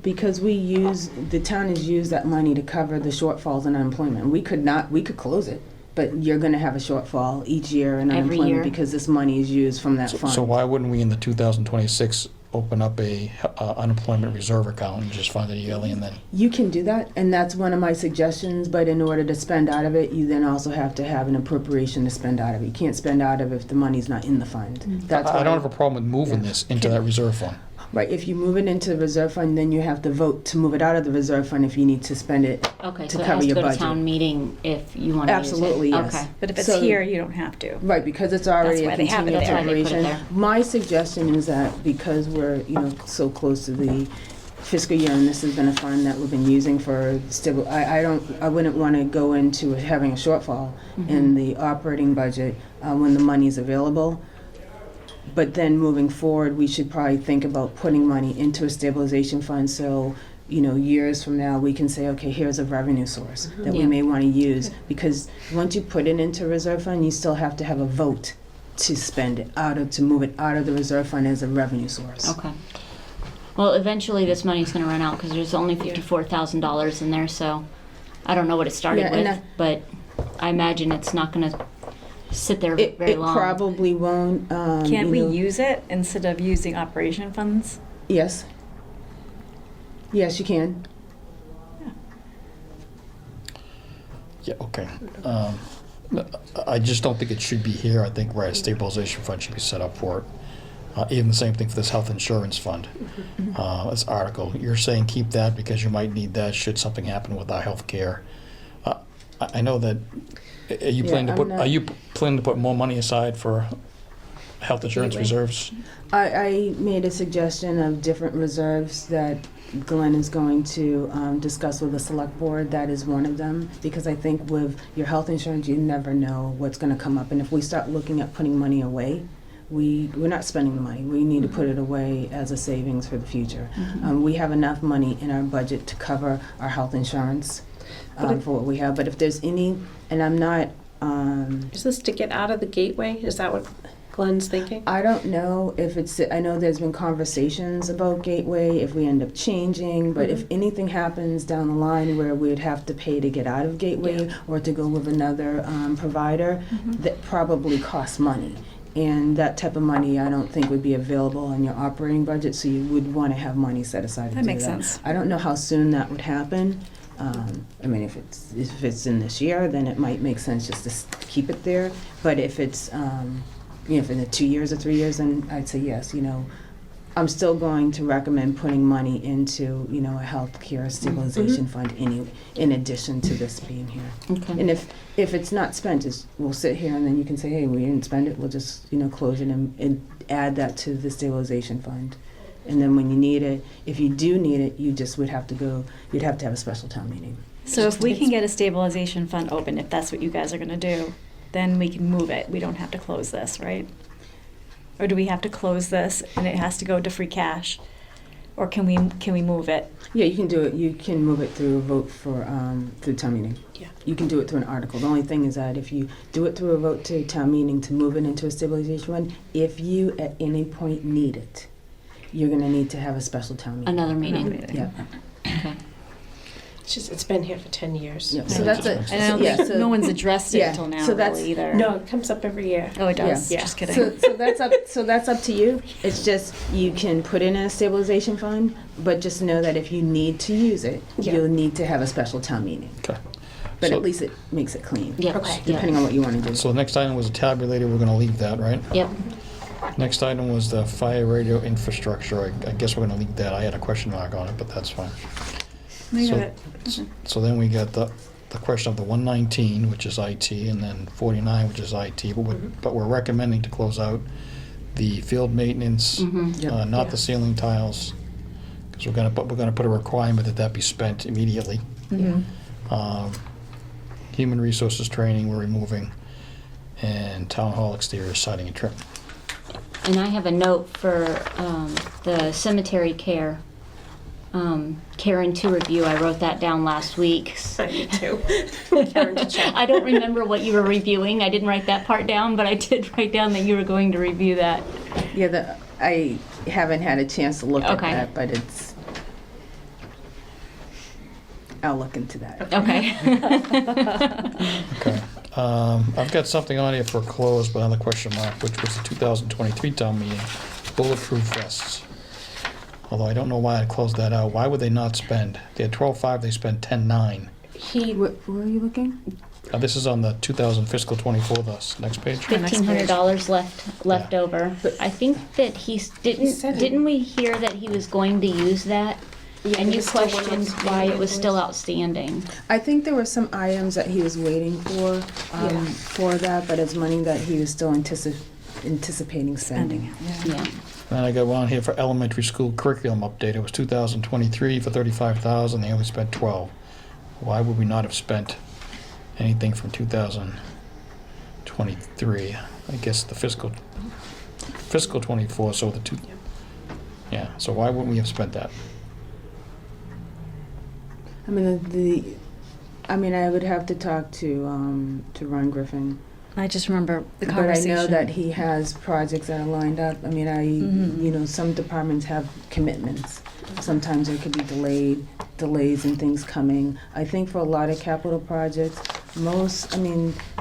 because the town has used that money to cover the shortfalls in unemployment. We could close it, but you're going to have a shortfall each year in Every unemployment year. because this money is used from that fund. So why wouldn't we in the 2026 open up a unemployment reserve account and just fund it yearly and then? You can do that, and that's one of my suggestions, but in order to spend out of it, you then also have to have an appropriation to spend out of it. You can't spend out of it if the money's not in the fund. That's I why- don't have a problem with moving this into that reserve fund. Right, if you move it into the reserve fund, then you have to vote to move it out of the reserve fund if you need to spend it. Okay, To so it cover has to your go to budget. town meeting if you want to use it? Absolutely, yes. Okay. But if it's So- here, you don't have to. Right, because it's already That's a why they have it continued there. That's why they put it appropriation. there. My suggestion is that because we're, so close to the fiscal year, and this has been a fund that we've been using for stable, I wouldn't want to go into having a shortfall in the operating budget when the money's available. But then moving forward, we should probably think about putting money into a stabilization fund, so years from now, we can say, okay, here's a revenue source that we Yeah. may want to use. Because once you put it into reserve fund, you still have to have a vote to spend it to move it out of the reserve fund as a revenue source. Okay. Well, eventually this money's going to run out because there's only $54,000 in there, so I don't know what it started Yeah, and with, but I imagine it's not going to sit there very It long. probably won't. Can't we use it instead of using operation funds? Yes. Yes, you can. Yeah, okay. I just don't think it should be here. I think a stabilization fund should be set up for it. Even the same thing for this health insurance fund. This article, you're saying keep that because you might need that should something happen with our health care. I know that, are you planning to put more money aside for health insurance reserves? I made a suggestion of different reserves that Glenn is going to discuss with the select board. That is one of them, because I think with your health insurance, you never know what's going to come up. And if we start looking at putting money away, we're not spending the money. We need to put it away as a savings for the future. We have enough money in our budget to cover our health insurance for what we have. But if there's any, and I'm not... Is this to get out of the gateway? Is that what Glenn's thinking? I don't know if it's, I know there's been conversations about Gateway, if we end up changing, but if anything happens down the line where we'd have to pay to get out of Gateway or to go with another provider, that probably costs money. And that type of money, I don't think would be available in your operating budget, so you would want to have money set aside to do that. That makes sense. I don't know how soon that would happen. I mean, if it's in this year, then it might make sense just to keep it there. But if it's, if in the 2 years or 3 years, then I'd say yes. I'm still going to recommend putting money into, a health care stabilization fund in addition to this being here. Okay. And if it's not spent, we'll sit here and then you can say, hey, we didn't spend it. We'll just, close it and add that to the stabilization fund. And then when you need it, if you do need it, you just would have to you'd have to have a special town meeting. So if we can get a stabilization fund open, if that's what you guys are gonna do, then we can move it. We don't have to close this, right? Or do we have to close this and it has to go to free cash? Or can we move it? Yeah, you can do it. You can move it through a vote through town meeting. Yeah. You can do it through an article. The only thing is that if you do it through a vote to town meeting to move it into a stabilization fund, if you at any point need it, you're going to need to have a special town meeting. Another meeting. Yeah. Okay. It's been here for 10 years. Yeah. So that's it. And I don't think no one's addressed it until now, so that's- really, either. No, it comes up every year. Oh, it does? Yeah. Just kidding. So that's up to you. It's just you can put in a stabilization fund, but just know that if you need to use it, you'll need to have a special town meeting. Okay. But So- at least it makes it clean. Yep. Okay. Depending on what you want to do. So the next item was a tabulator. We're going to leave that, right? Yep. Next item was the fire radio infrastructure. I guess we're going to leave that. I had a question mark on it, but that's fine. We got So- it. So then we got the question of the 119, which is IT, and then 49, which is IT. But we're recommending to close out the field maintenance, Yep. not the ceiling tiles, because we're going to put a requirement that be spent immediately. Human resources training we're removing, and town hall exterior siding and trim. And I have a note for the cemetery care. Karen to review. I wrote that down last week. I need to. Karen to check. I don't remember what you were reviewing. I didn't write that part down, but I did write down that you were going to review that. Yeah, I haven't had a chance to look at Okay. that, but I'll look into that. Okay. Okay. I've got something on here for close, but another question mark, which was the 2023 town meeting, bulletproof vests. Although I don't know why I closed that out. Why would they not spend? They had 12.5, they spent 10.9. Where are you looking? This is on the 2000 fiscal 24, the next page. $1,500 left Yeah. over. I think that said it. didn't we hear that he was going to use that? Yeah, And it you was still one questioned outstanding why it was still invoice. outstanding. I think there were some items that he was waiting for that, but it's money that he was still anticipating spending. Yeah. And I got one here for elementary school curriculum update. It was 2023 for 35,000. They only spent 12. Why would we not have spent anything from 2023? I guess the fiscal 24. So the two. Yeah. So why wouldn't we have spent that? I mean, I would have to talk to Ron Griffin. I just remember the But I conversation. know that he has projects that are lined up. I mean, you know, some departments have commitments. Sometimes there could be delays and things coming. I think for a lot of capital projects,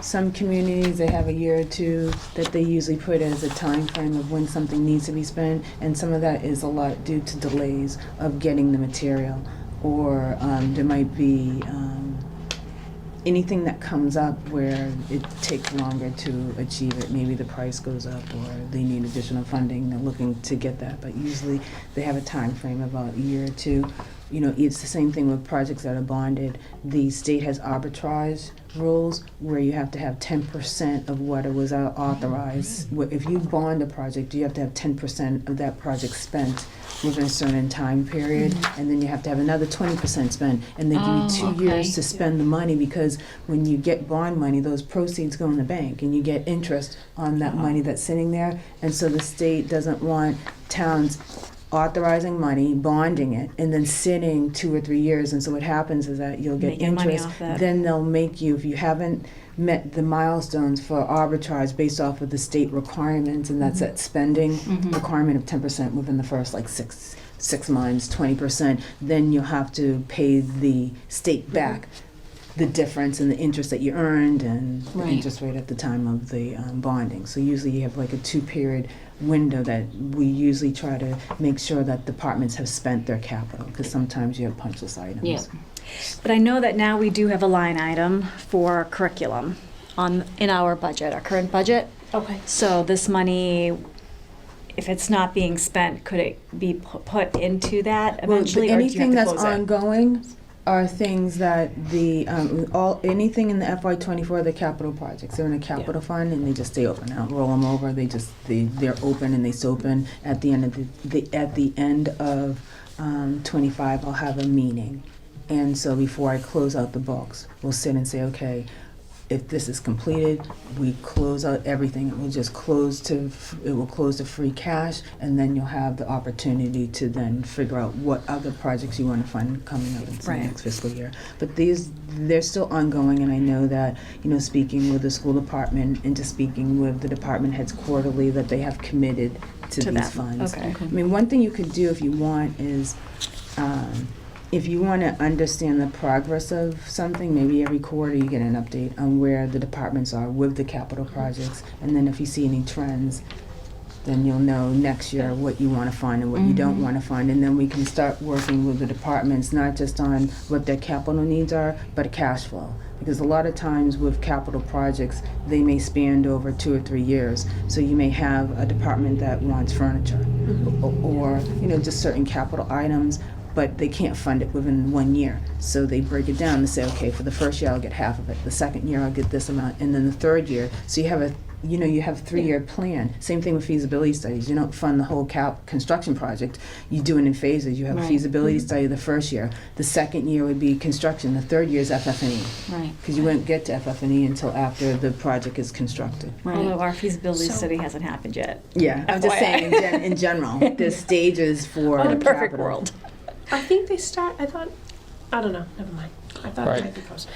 some communities, they have a year or two that they usually put as a time frame of when something needs to be spent, and some of that is a lot due to delays of getting the material. Or there might be anything that comes up where it takes longer to achieve it. Maybe the price goes up or they need additional funding. They're looking to get that, but usually they have a time frame of about a year or two. You know, it's the same thing with projects that are bonded. The state has arbitrage rules where you have to have 10% of what it was authorized. If you bond a project, you have to have 10% of that project spent within a certain time period, and then you have to have another 20% spent, and they give you 2 years to spend the money, because when you get bond money, those proceeds go in the bank, and you get interest on that money that's sitting there, and so the state doesn't want towns authorizing money, bonding it, and then sitting 2 or 3 years, and so what happens is that you'll get Making money interest, off that. then they'll make you, if you haven't met the milestones for arbitrage based off of the state requirements, and that's that spending requirement of 10% within the first like six months, 20%, then you'll have to pay the state back the difference in the interest that you earned and the Right. interest rate at the time of the bonding. So usually you have like a 2-period window that we usually try to make sure that departments have spent their capital, because sometimes you have punch list items. Yeah. But I know that now we do have a line item for curriculum in our budget, our current budget. Okay. So this money, if it's not being spent, could it be put into that eventually, Well, or do you have anything to that's close it? ongoing are things that anything in the FY24, the capital projects, they're in a capital fund and they just stay open. I don't roll them over. They're open and they stay open. At the end of 25, I'll have a meeting, and so before I close out the books, we'll sit and say, okay, if this is completed, we close out everything. It will just close to free cash, and then you'll have the opportunity to then figure out what other projects you want to fund coming up into the next fiscal year. But they're still ongoing, and I know that, you know, speaking with the school department and just speaking with the department heads quarterly, that they have committed to these that. funds. Okay. I mean, one thing you could do if you want is, if you want to understand the progress of something, maybe every quarter you get an update on where the departments are with the capital projects. And then if you see any trends, then you'll know next year what you want to find and what you don't want to find. And then we can start working with the departments, not just on what their capital needs are, but cash flow. Because a lot of times with capital projects, they may span over 2 or 3 years. So you may have a department that wants furniture or, you know, just certain capital items, but they can't fund it within 1 year. So they break it down and say, okay, for the first year I'll get half of it, the second year I'll get this amount, and then the third year. So you have a 3-year plan. Same thing with feasibility studies. You don't fund the whole construction project. You do it in phases. You have a feasibility study the first year. The second year would be construction. The third year is FF&E. Right. Because you won't get to FF&E until after the project is constructed. Although our feasibility study hasn't happened yet. Yeah, I'm just saying in general, there's stages for In a perfect capital. world. I think they start, I don't know, never mind. I thought Right. it might be close.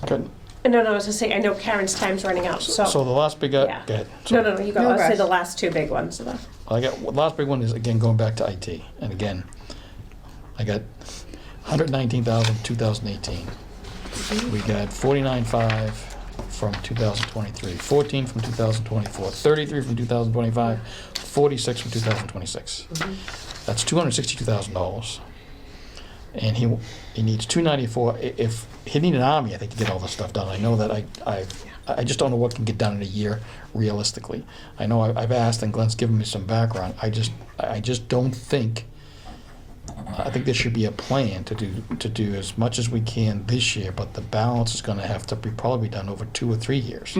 Good. No, I was gonna say, I know Karen's time's running out, so. So the last big, go Yeah. ahead. No, you go, No I'll say rush. the last 2 big ones. So The last big one is, again, going back to IT. And again, I got 119,000 2018. We got 49.5 from 2023, 14 from 2024, 33 from 2025, 46 from 2026. That's $262,000. And he needs 294. If he need an army, I think, to get all this stuff done. I know that I just don't know what can get done in a year realistically. I know I've asked, and Glenn's given me some background. I just don't think. I think there should be a plan to do as much as we can this year, but the balance is going to have to probably be done over 2 or 3 years.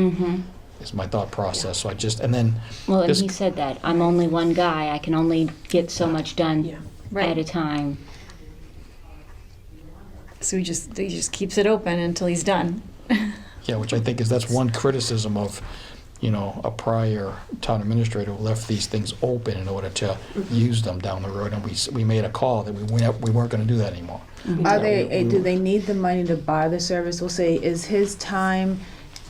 Is my thought process. So Well, and this- he said that. I'm only one guy. I can only get so much done at a time. So he just keeps it open until he's done. Yeah, which I think that's one criticism of, a prior town administrator who left these things open in order to use them down the road, and we made a call that we weren't gonna do that anymore. Are they, do they need the money to buy the service? We'll say, is his time,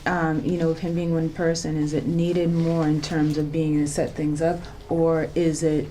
of him being one person, is it needed more in terms of being able to set things up? Or is it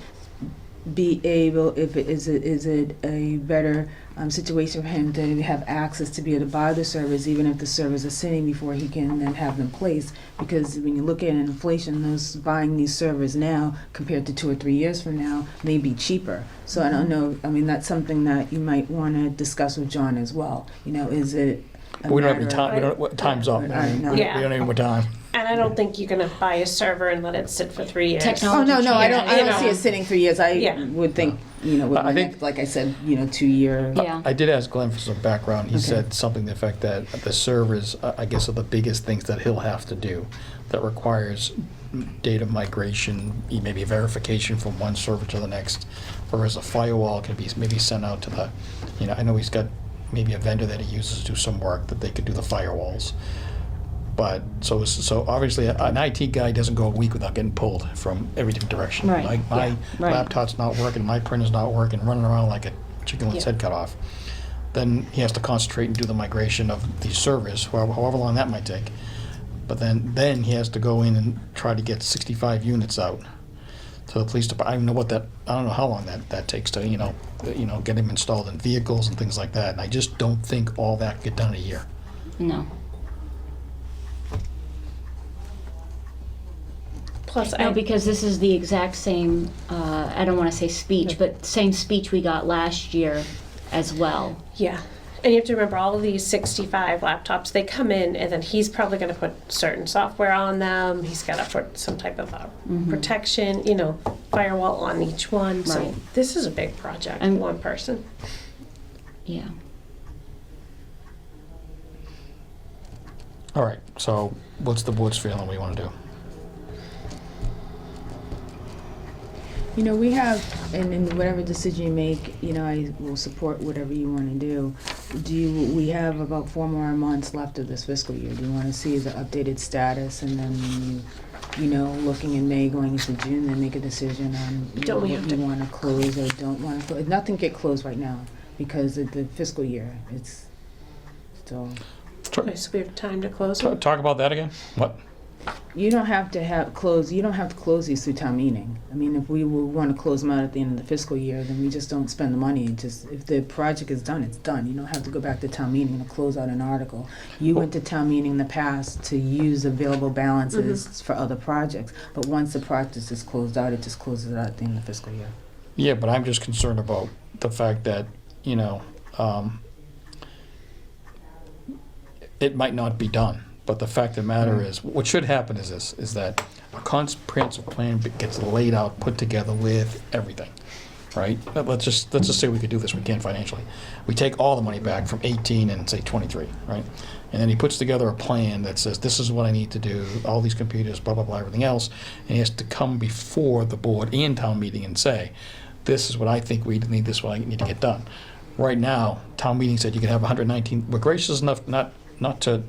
is it a better situation for him to have access to be able to buy the servers, even if the servers are sitting before he can then have them placed? Because when you look at inflation, those buying these servers now compared to 2 or 3 years from now may be cheaper. So I don't know, that's something that you might want to discuss with John as well. Is it a We don't have any matter time, time's up. I know. We Yeah. don't have any more time. And I don't think you're gonna buy a server and let it sit for 3 years. Technology. Oh, no, I don't Yeah. see it sitting 3 years. I Yeah. would think, with I my think- next, like I said, 2 year. Yeah. I did ask Glenn for some background. He Okay. said something to the effect that the servers, I guess, are the biggest things that he'll have to do that requires data migration, maybe verification from one server to the next, whereas a firewall can be maybe sent out to the, I know he's got maybe a vendor that he uses to do some work that they could do the firewalls. But, so obviously, an IT guy doesn't go a week without getting pulled from every different direction. Right, Like, my yeah, right. laptop's not working, my printer's not working, running around like a chicken with its Yeah. head cut off. Then he has to concentrate and do the migration of these servers, however long that might take. But then he has to go in and try to get 65 units out to the police department. I don't know how long that takes to, get them installed in vehicles and things like that. And I just don't think all that can get done in a year. No. Plus, No, because this is the exact same, I don't want to say speech, but same speech we got last year as well. yeah. And you have to remember, all of these 65 laptops, they come in, and then he's probably going to put certain software on them. He's got to put some type of protection, firewall on each one. So Right. this is a big project, And- one person. Yeah. All right, so what's the board's feeling? What do you want to do? We have, and in whatever decision you make, I will support whatever you want to do. We have about 4 more months left of this fiscal year. Do you want to see the updated status, and then looking in May, going into June, then make a decision on Don't we what have you to- want to close or don't want to close? Nothing get closed right now because of the fiscal year. It's still. Okay, so we have time to close them? Talk about that again? What? You don't have to close these through town meeting. If we want to close them out at the end of the fiscal year, then we just don't spend the money. If the project is done, it's done. You don't have to go back to town meeting to close out an article. You went to town meeting in the past to use available balances for other projects. But once the project is closed out, it just closes out at the end of the fiscal year. Yeah, but I'm just concerned about the fact that, it might not be done. But the fact of the matter is, what should happen is this, is that a comprehensive plan gets laid out, put together with everything, right? Let's just say we could do this, we can financially. We take all the money back from 18 and say 23, right? And then he puts together a plan that says, this is what I need to do, all these computers, blah, blah, blah, everything else. And he has to come before the board and town meeting and say, this is what I think we need, this is what I need to get done. Right now, town meeting said you could have 119, we're gracious enough not to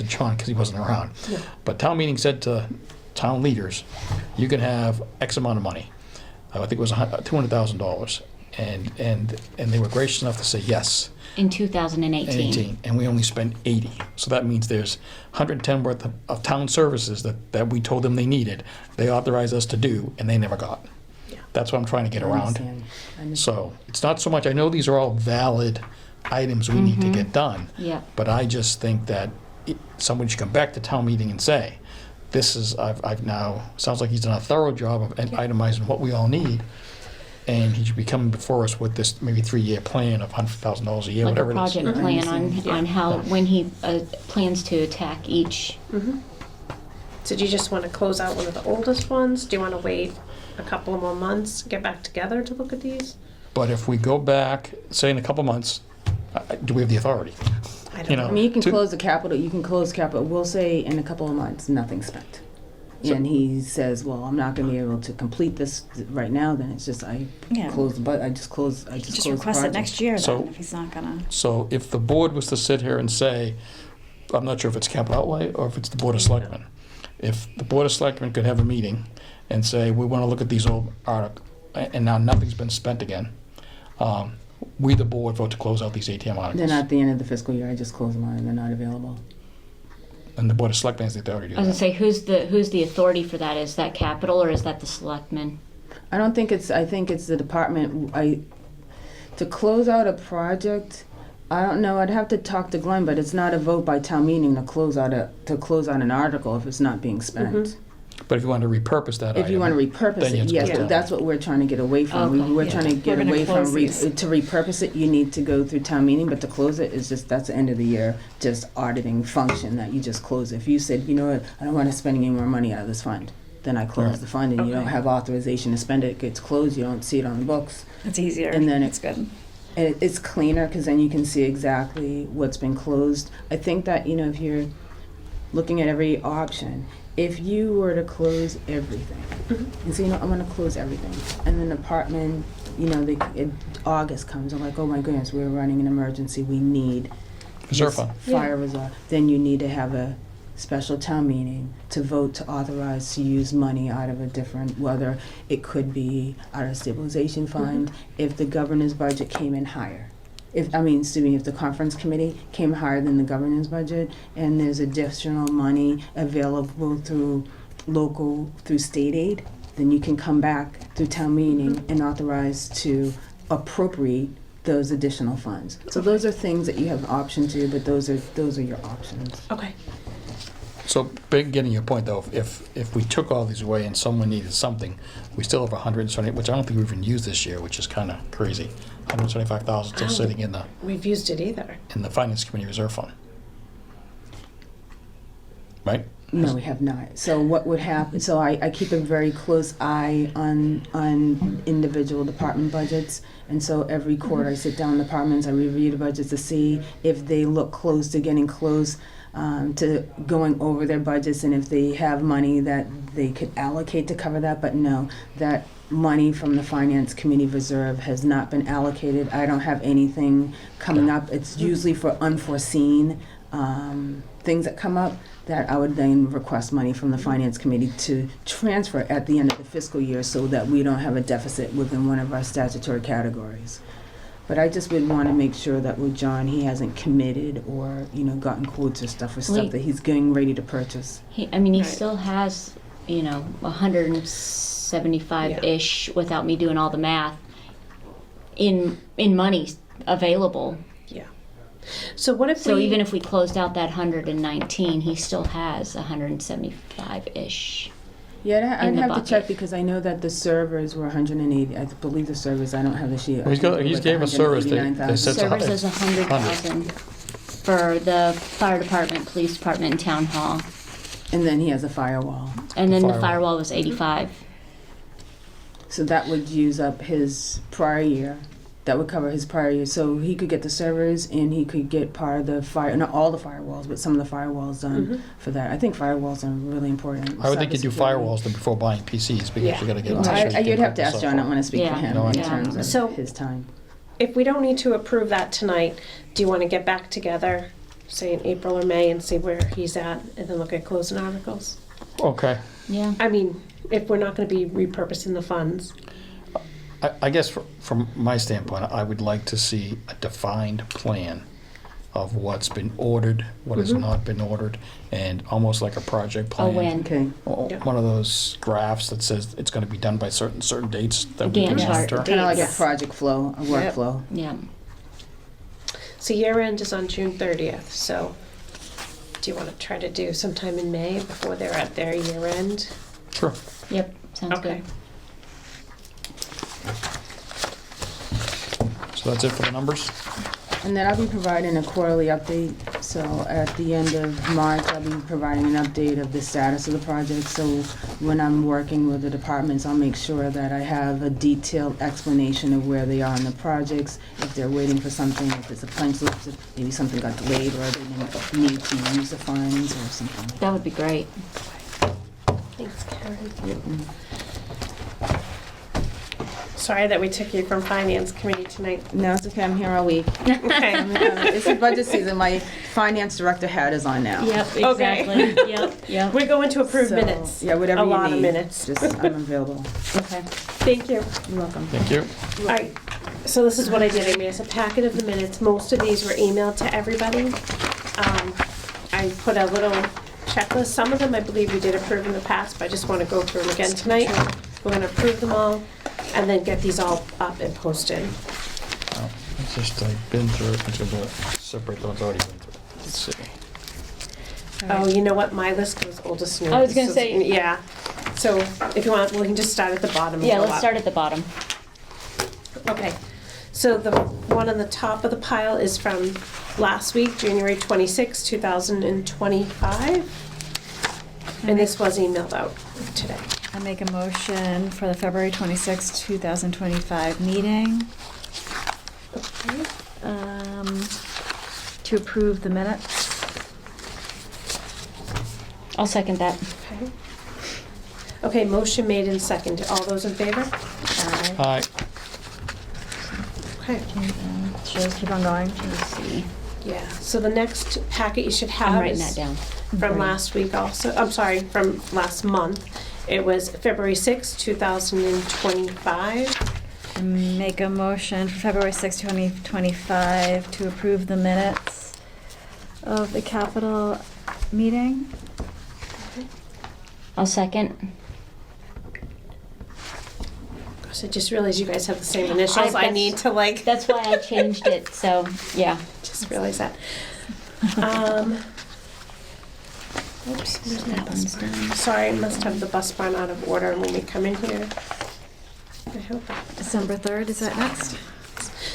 John, because he wasn't around. Yeah. But town meeting said to town leaders, you can have X amount of money. I think it was $200,000. And they were gracious enough to say yes. In 2018. And we only spent 80. So that means there's 110 worth of town services that we told them they needed. They authorized us to do, and they never got. Yeah. That's what I'm trying to get I around. understand. So it's not so much, I know these are all valid items we need to get done. Yeah. But I just think that someone should come back to town meeting and say, I've now, sounds like he's done a thorough job of itemizing what we all need. And he should be coming before us with this maybe 3-year plan of $100,000 a year, Like a whatever it is. project plan on how, when he plans to attack each. So do you just want to close out one of the oldest ones? Do you want to wait a couple of more months, get back together to look at these? But if we go back, say in a couple months, do we have the authority? I don't You know. know, You can close the capital, we'll say in a couple of months, nothing spent. So- And he says, well, I'm not gonna be able to complete this right now, then it's just, Yeah. I just close the Just request it project. next year So- then, if he's not gonna. So if the board was to sit here and say, I'm not sure if it's capital outlay or if it's the Board of Selectmen, if the Board of Selectmen could have a meeting and say, we want to look at these old articles, and now nothing's been spent again, we, the board, vote to close out these ATM articles. Then at the end of the fiscal year, I just close them out and they're not available. And the Board of Selectmen has the authority to I do was gonna that. say, who's the authority for that? Is that capital or is that the selectmen? I think it's the department, to close out a project, I don't know, I'd have to talk to Glenn, but it's not a vote by town meeting to close out an article if it's not being spent. But if you want to repurpose that item. If you want to repurpose then you have it, to yes, go but down. that's what we're trying to get away from. Okay. We're trying to get We're gonna away from, close these. to repurpose it, you need to go through town meeting, but to close it is just, that's the end of the year, just auditing function that you just close. If you said, you know what, I don't want to spend any more money out of this fund, then I close Right. the fund and you don't Okay. have authorization to spend it, it gets closed, you don't see it on the books. It's easier. And then it's good. And it's cleaner because then you can see exactly what's been closed. I think that, if you're looking at every option, if you were to close everything, and say, I'm going to close everything, and then the department, August comes, and like, oh my goodness, we're running an emergency, we need Reserve this fund. fire reserve, then you need to have a special town meeting to vote to authorize to use money out of a different, whether it could be out of stabilization fund, if the governor's budget came in higher. If the conference committee came higher than the governor's budget, and there's additional money available through state aid, then you can come back through town meeting and authorize to appropriate those additional funds. So those are things that you have an option to, but those are your options. Okay. So, getting your point though, if we took all these away and someone needed something, we still have 120, which I don't think we've even used this year, which is kind of crazy. 125,000 still Oh. sitting in the We've used it either. Finance Committee Reserve Fund. Right? No, we have not. So what would happen, so I keep a very close eye on individual department budgets. And so every quarter I sit down with departments, I review the budgets to see if they look close to getting close to going over their budgets, and if they have money that they could allocate to cover that. But no, that money from the Finance Committee Reserve has not been allocated. I don't have anything coming up. It's usually for unforeseen things that come up that I would then request money from the Finance Committee to transfer at the end of the fiscal year so that we don't have a deficit within one of our statutory categories. But I just would want to make sure that with John, he hasn't committed or, gotten quotes or stuff for stuff that he's getting ready to purchase. He Right. still has, 175-ish, without me doing all the math, in money available. Yeah. So what if So we... even if we closed out that 119, he still has 175-ish. Yeah, I'd In the have to check bucket. because I know that the servers were 180. I believe the servers, I don't have the sheet. Well, he's gave us servers, they said- Service is 100,000 for the fire department, police department, and town hall. And then he has a firewall. And then the Firewall. firewall was 85. So that would use up his prior year. That would cover his prior year. So he could get the servers and he could get part of the not all the firewalls, but some of the firewalls done for that. I think firewalls are really important. I would think you do Cybersecurity. firewalls before buying PCs, because Yeah. you gotta get. Well, you'd have to ask John. I don't want to speak Yeah. for him No, I in understand. terms of So- his time. If we don't need to approve that tonight, do you want to get back together, say in April or May, and see where he's at, and then look at closing articles? Okay. Yeah. I mean, if we're not going to be repurposing the funds. I guess from my standpoint, I would like to see a defined plan of what's been ordered, what has not been ordered, and almost like a project plan. when. Okay. Yeah. One of those graphs that says it's gonna be done by certain dates that we can Gantt chart. monitor. Kind of like Yes. a project flow, a workflow. Yeah. So year end is on June 30th, so do you want to try to do sometime in May before they're at their year end? Sure. Yep. Sounds Okay. good. So that's it for the numbers? And then I'll be providing a quarterly update. So at the end of March, I'll be providing an update of the status of the project. So when I'm working with the departments, I'll make sure that I have a detailed explanation of where they are in the projects, if they're waiting for something, if it's a punch list, if maybe something got delayed or they didn't need to use the funds or something. That would be great. Thanks, Karen. Sorry that we took you from Finance Committee tonight. No, it's okay, I'm here all week. Okay. It's the budget season, my finance director hat is on now. Yep, Okay. exactly. Yep. We're going to approve So, minutes. Yeah, whatever A you need. lot of minutes. Just, I'm available. Okay. Thank you. You're welcome. Thank you. All right, so this is what I did. I made us a packet of the minutes. Most of these were emailed to everybody. I put a little checklist. Some of them I believe we did approve in the past, but I just want to go through them again tonight. We're going to approve them all and then get these all up and posted. Oh, it's just, I've been through it, I'm just gonna separate the ones already been through. Let's see. Oh, you know what? My list goes oldest to I was gonna newest. say- Yeah. So if you want, we can just start at the bottom. and Yeah, go let's up. start at the bottom. Okay, so the one on the top of the pile is from last week, January 26, 2025. And this was emailed out today. I make a motion for the February 26, 2025 meeting Okay. to approve the minutes. I'll second that. Okay. Okay, motion made and seconded. All those in favor? Aye. Okay. Should I keep on going? Let's see. Yeah, so the next packet you should I'm have writing is that down. from last week also, I'm sorry, from last month. It was February 6, 2025. Make a motion for February 6, 2025 to approve the minutes of the capital meeting. I'll second. Gosh, I just realized you guys have the same initials. I that's- need to like, That's why I changed it, so, yeah. just realize that. Oops, where's my That bus one's barn? done. Sorry, I must have the bus barn out of order when we come in here. I hope. December 3rd, is that next?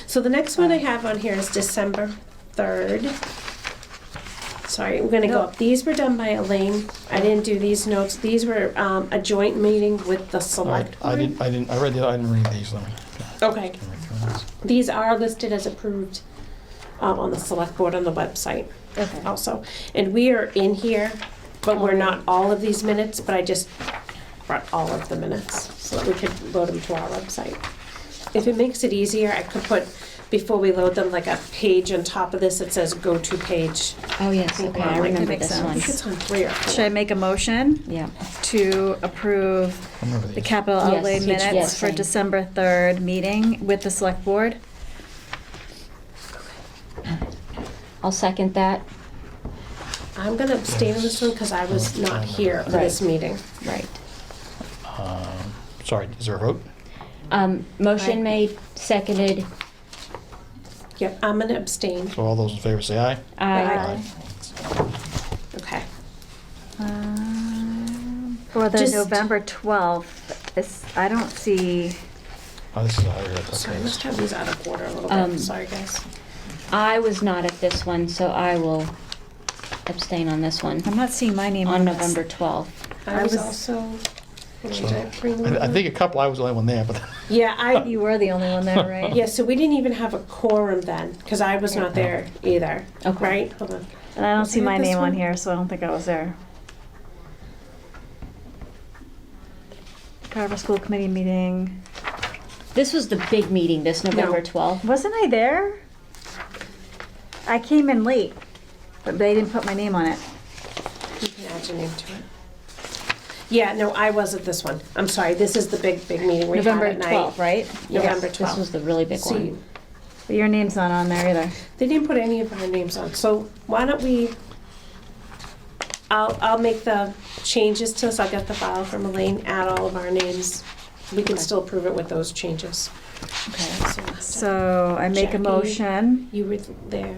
So the next one I have on here is December 3rd. Sorry, we're gonna go up. These were done by Elaine. I didn't do these notes. These were a joint meeting with the select I board. didn't read these, let me. Okay. Can we read through these? These are listed as approved on the select board on the website Okay. also. And we are in here, but we're not all of these minutes, but I just brought all of the minutes so that we could load them to our website. If it makes it easier, I could put, before we load them, like a page on top of this that says go-to page. Oh, yes, okay, I remember makes this sense. I one. think it's on 3 or 4. Should I make a motion Yeah. to approve I remember the these. capital Yes, outlay yes, minutes yes, for same. December 3rd meeting with the select board? I'll second that. I'm gonna abstain on this one because I was not here for this Right. meeting. Right. Sorry, is there a vote? Motion Aye. made, seconded. Yep, I'm gonna abstain. So all those in favor say aye. Aye. Okay. For the Just- November 12th, I don't see, Oh, this is all right. Sorry, I Okay. must have these out of order a little Um, bit. Sorry, guys. I was not at this one, so I will abstain on this one. I'm not seeing my name On on this. November 12th. I was was- also. So, Did I bring them I think a up? couple, I was the only one there, but Yeah, You were the only one there, right? yeah, so we didn't even have a quorum then, because I was not there either. Okay. Right? Hold on. And I don't Was see I at my this name on one? here, so I don't think I was there. Carver School Committee meeting. This was the big meeting, this November 12th. Wasn't I there? I came in late, but they didn't put my name on it. You can add your name to it. Yeah, no, I was at this one. I'm sorry, this is the big meeting we had November at night. 12th, right? November Yes, 12th. This was the really big See, one. But your name's not on there either. they didn't put any of our names on, so why don't we, I'll make the changes to this, I'll get the file from Elaine, add all of our names. We can still approve it with those changes. Okay. So I make a Jackie. motion You were there.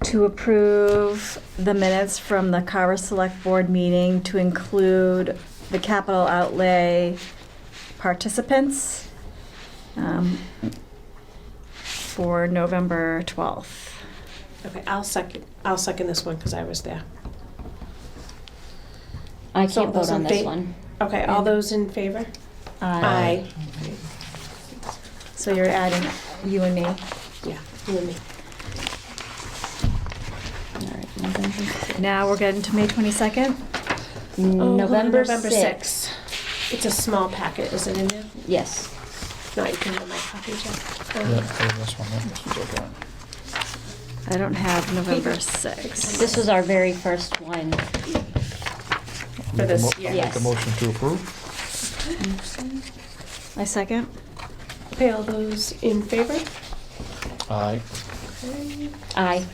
to approve the minutes from the Carver Select Board meeting to include the capital outlay participants for November 12th. Okay, I'll second this one because I was there. I So can't those vote on in this fa- one. Okay, all those in favor? Aye. So you're adding you and me. Yeah, you and me. All right, November Now we're getting to May 22nd. Oh, hold on, November November 6th. 6th. It's a small packet, is it in there? Yes. No, you can have my copy, Jeff. Yeah, this one, yeah, this one's okay. I don't have November 6th. This was our very first one. For this year. I'll make Yes. a motion to approve. I second. Okay, all those in favor? Aye. Okay. Aye.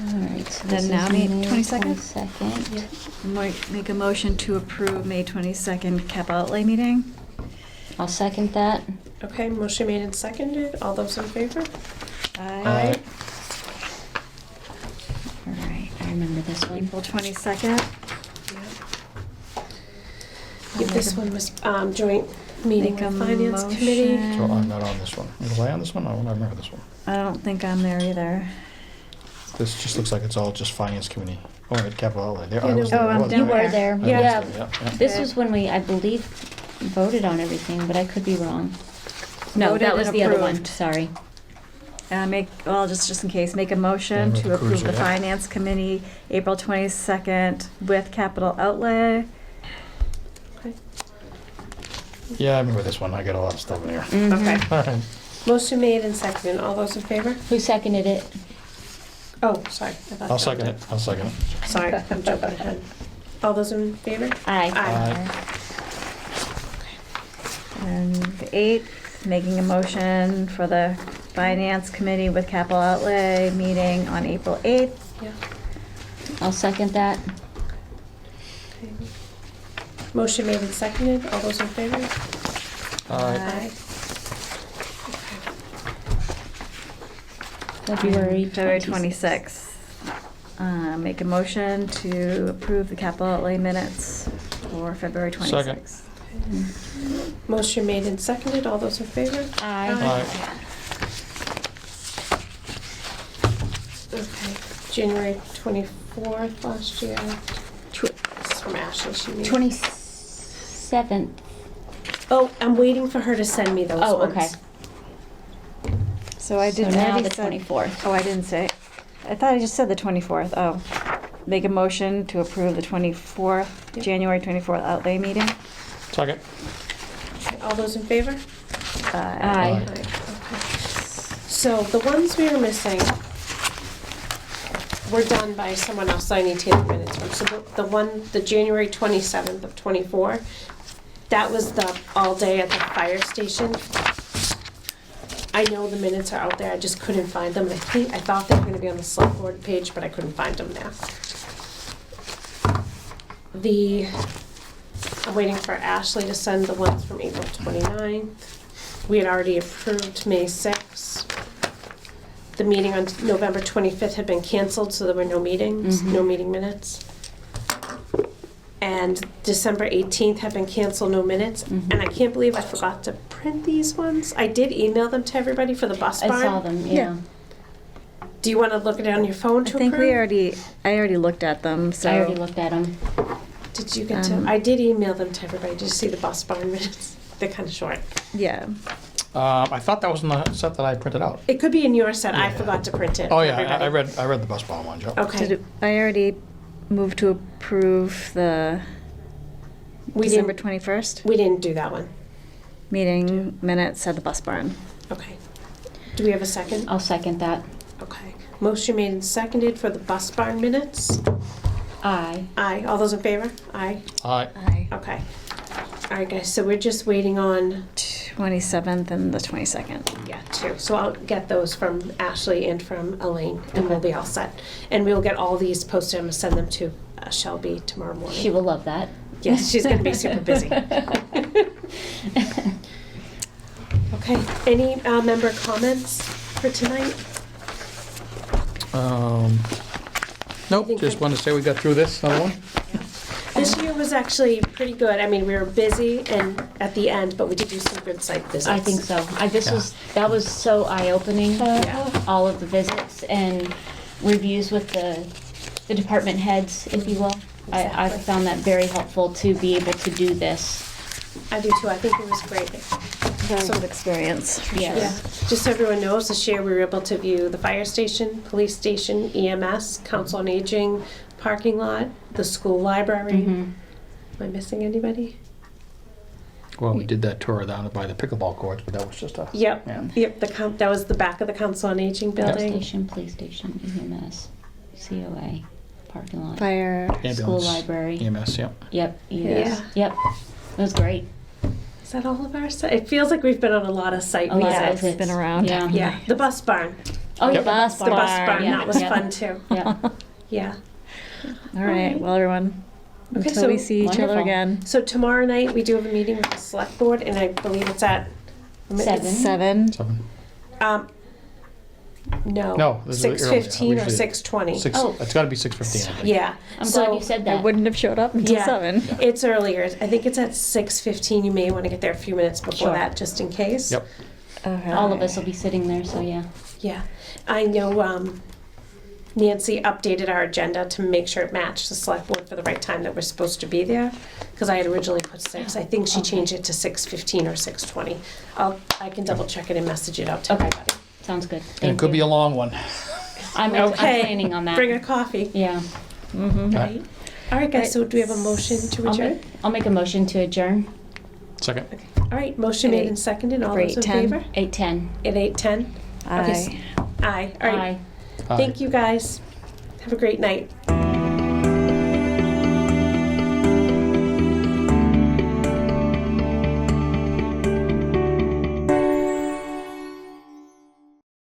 All right, so Then this now is May May 22nd? 22nd. Make a motion to approve May 22nd cap outlay meeting. I'll second that. Okay, motion made and seconded. All those in favor? Aye. All right, I remember this one. April 22nd. Yeah, this one was joint meeting Make a with Finance Committee. motion. So I'm not on this one. Was I on this one? I don't remember this one. I don't think I'm there either. This just looks like it's all just finance committee. Oh, wait, capital outlay. There, Yeah, I was no. there. Oh, I I'm was down You there. were there. there. I was Yeah. there, yeah. This Okay. was when we, I believe, voted on everything, but I could be wrong. No, Voted that was and the other one, approved. sorry. Just in case, make a motion Yeah, with to the approve cruiser, the yeah. finance committee, April 22nd with capital outlay. Okay. Yeah, I remember this one. I got a lot of stuff in here. Mhm. Okay. All right. Motion made and seconded. All those in favor? Who seconded it? Oh, sorry. I thought I'll that second was it. I'll second it. Sorry, I'm jumping ahead. All those in favor? Aye. Aye. And the 8th, making a motion for the finance committee with capital outlay meeting on April 8th. Yeah. I'll second that. Okay. Motion made and seconded. All those in favor? Aye. February February 26th. 26th. Make a motion to approve the capital outlay minutes for February 26th. Motion made and seconded. All those in favor? Aye. Aye. Okay. January 24th last year. This is from Ashley. She made. 27th. Oh, I'm waiting for her to send me those Oh, ones. okay. So I So did. now already the said- 24th. Oh, I didn't say. I thought I just said the 24th. Oh. Make a motion to approve the 24th, Yep. January 24th outlay meeting. Second. Okay, all those in favor? Aye. Aye. Okay. So the ones we are missing were done by someone else I need to get the minutes from. So the one, the January 27th of '24, that was the all day at the fire station. I know the minutes are out there, I just couldn't find them. I thought they were gonna be on the select board page, but I couldn't find them now. I'm waiting for Ashley to send the ones from April 29th. We had already approved May 6th. The meeting on November 25th had been canceled, so there were no meetings, Mhm. no meeting minutes. And December 18th had been canceled, no minutes. Mhm. And I can't believe I forgot to print these ones. I did email them to everybody for the bus I barn. saw them, Yeah. yeah. Do you want to look at it on your phone I to think approve? I already looked at them, so. I already looked at them. Did you get to? Um, I did email them to everybody. Did you see the bus barn minutes? They're kind of short. Yeah. I thought that was in the set that I printed out. It could be in your set. I forgot to print it. Oh, for yeah, everybody. I read the bus barn one, Joe. Okay. I already moved to approve the We December didn't. 21st We didn't do that one. meeting minutes at the bus barn. Okay. Do we have a second? I'll second that. Okay. Motion made and seconded for the bus barn minutes. Aye. Aye. All those in favor? Aye. Aye. Aye. Okay. All right, guys. So we're just waiting on 27th and the 22nd. two. So I'll get those from Ashley and from Elaine, and we'll be all set. And we'll get all these posted. I'm gonna send them to Shelby tomorrow morning. She will love that. Yes, she's gonna be super busy. Okay. Any member comments for tonight? Nope, think just I- wanted to say we got through this, another one. This year was actually pretty good. I mean, we were busy and at the end, but we did do some good site visits. I think so. That was so eye-opening, Yeah. all of the visits and reviews with the department heads, if you will. I Exactly. found that very helpful to be able to do this. I do too. I think it was great. Very So- good experience. for Yes. sure. Yeah, just so everyone knows, this year we were able to view the fire station, police station, EMS, Council on Aging, parking lot, the school library. Mhm. Am I missing anybody? Well, we did that tour down by the pickleball courts, but that was just a. Yep, Yeah. yep, that was the back of the Council on Aging Fire building. station, police station, EMS, COA, parking lot, Fire. school Ambulance, library. EMS, yeah. Yep, Yeah. Yep, it was great. Is that all of our site? It feels like we've been on a lot of site A lot of visits. visits. Been around. Yeah. Yeah, the bus barn. Oh, yeah, Yep. the bus The bus barn, Yeah, that was yeah, fun too. Yeah. Yeah. All right. Well, everyone, Okay, until so we see each other wonderful. again. So tomorrow night, we do have a meeting with the select board, and I believe it's at... Seven. 7. 7. Um, no. No, this is early. 6:15 or Usually 6:20. 6, Oh. It's gotta be 6:15, I think. Yeah. I'm So glad you said I that. wouldn't have showed up until Yeah. 7. It's earlier. I think it's at 6:15. You may want to get there a few minutes before Sure. that, just in case. Yep. Okay. All of us will be sitting there, so yeah. Yeah. I know Nancy updated our agenda to make sure it matched the select board for the right time that we're supposed to be there. Because I had originally put 6. I think she Okay. changed it to 6:15 or 6:20. I can double check it and message it out to Okay. everybody. Sounds good. And it Thank could you. be a long one. I'm Okay. planning on that. Bring a coffee. Yeah. Mm-hmm. Right. All right, guys. So do we have a motion to adjourn? I'll make a motion to adjourn. Second. All right. Motion made and seconded. All For those in 8:10. favor? 8:10. At 8:10. Okay. Aye. Aye. All right. Aye. Thank you, guys. Have a great night.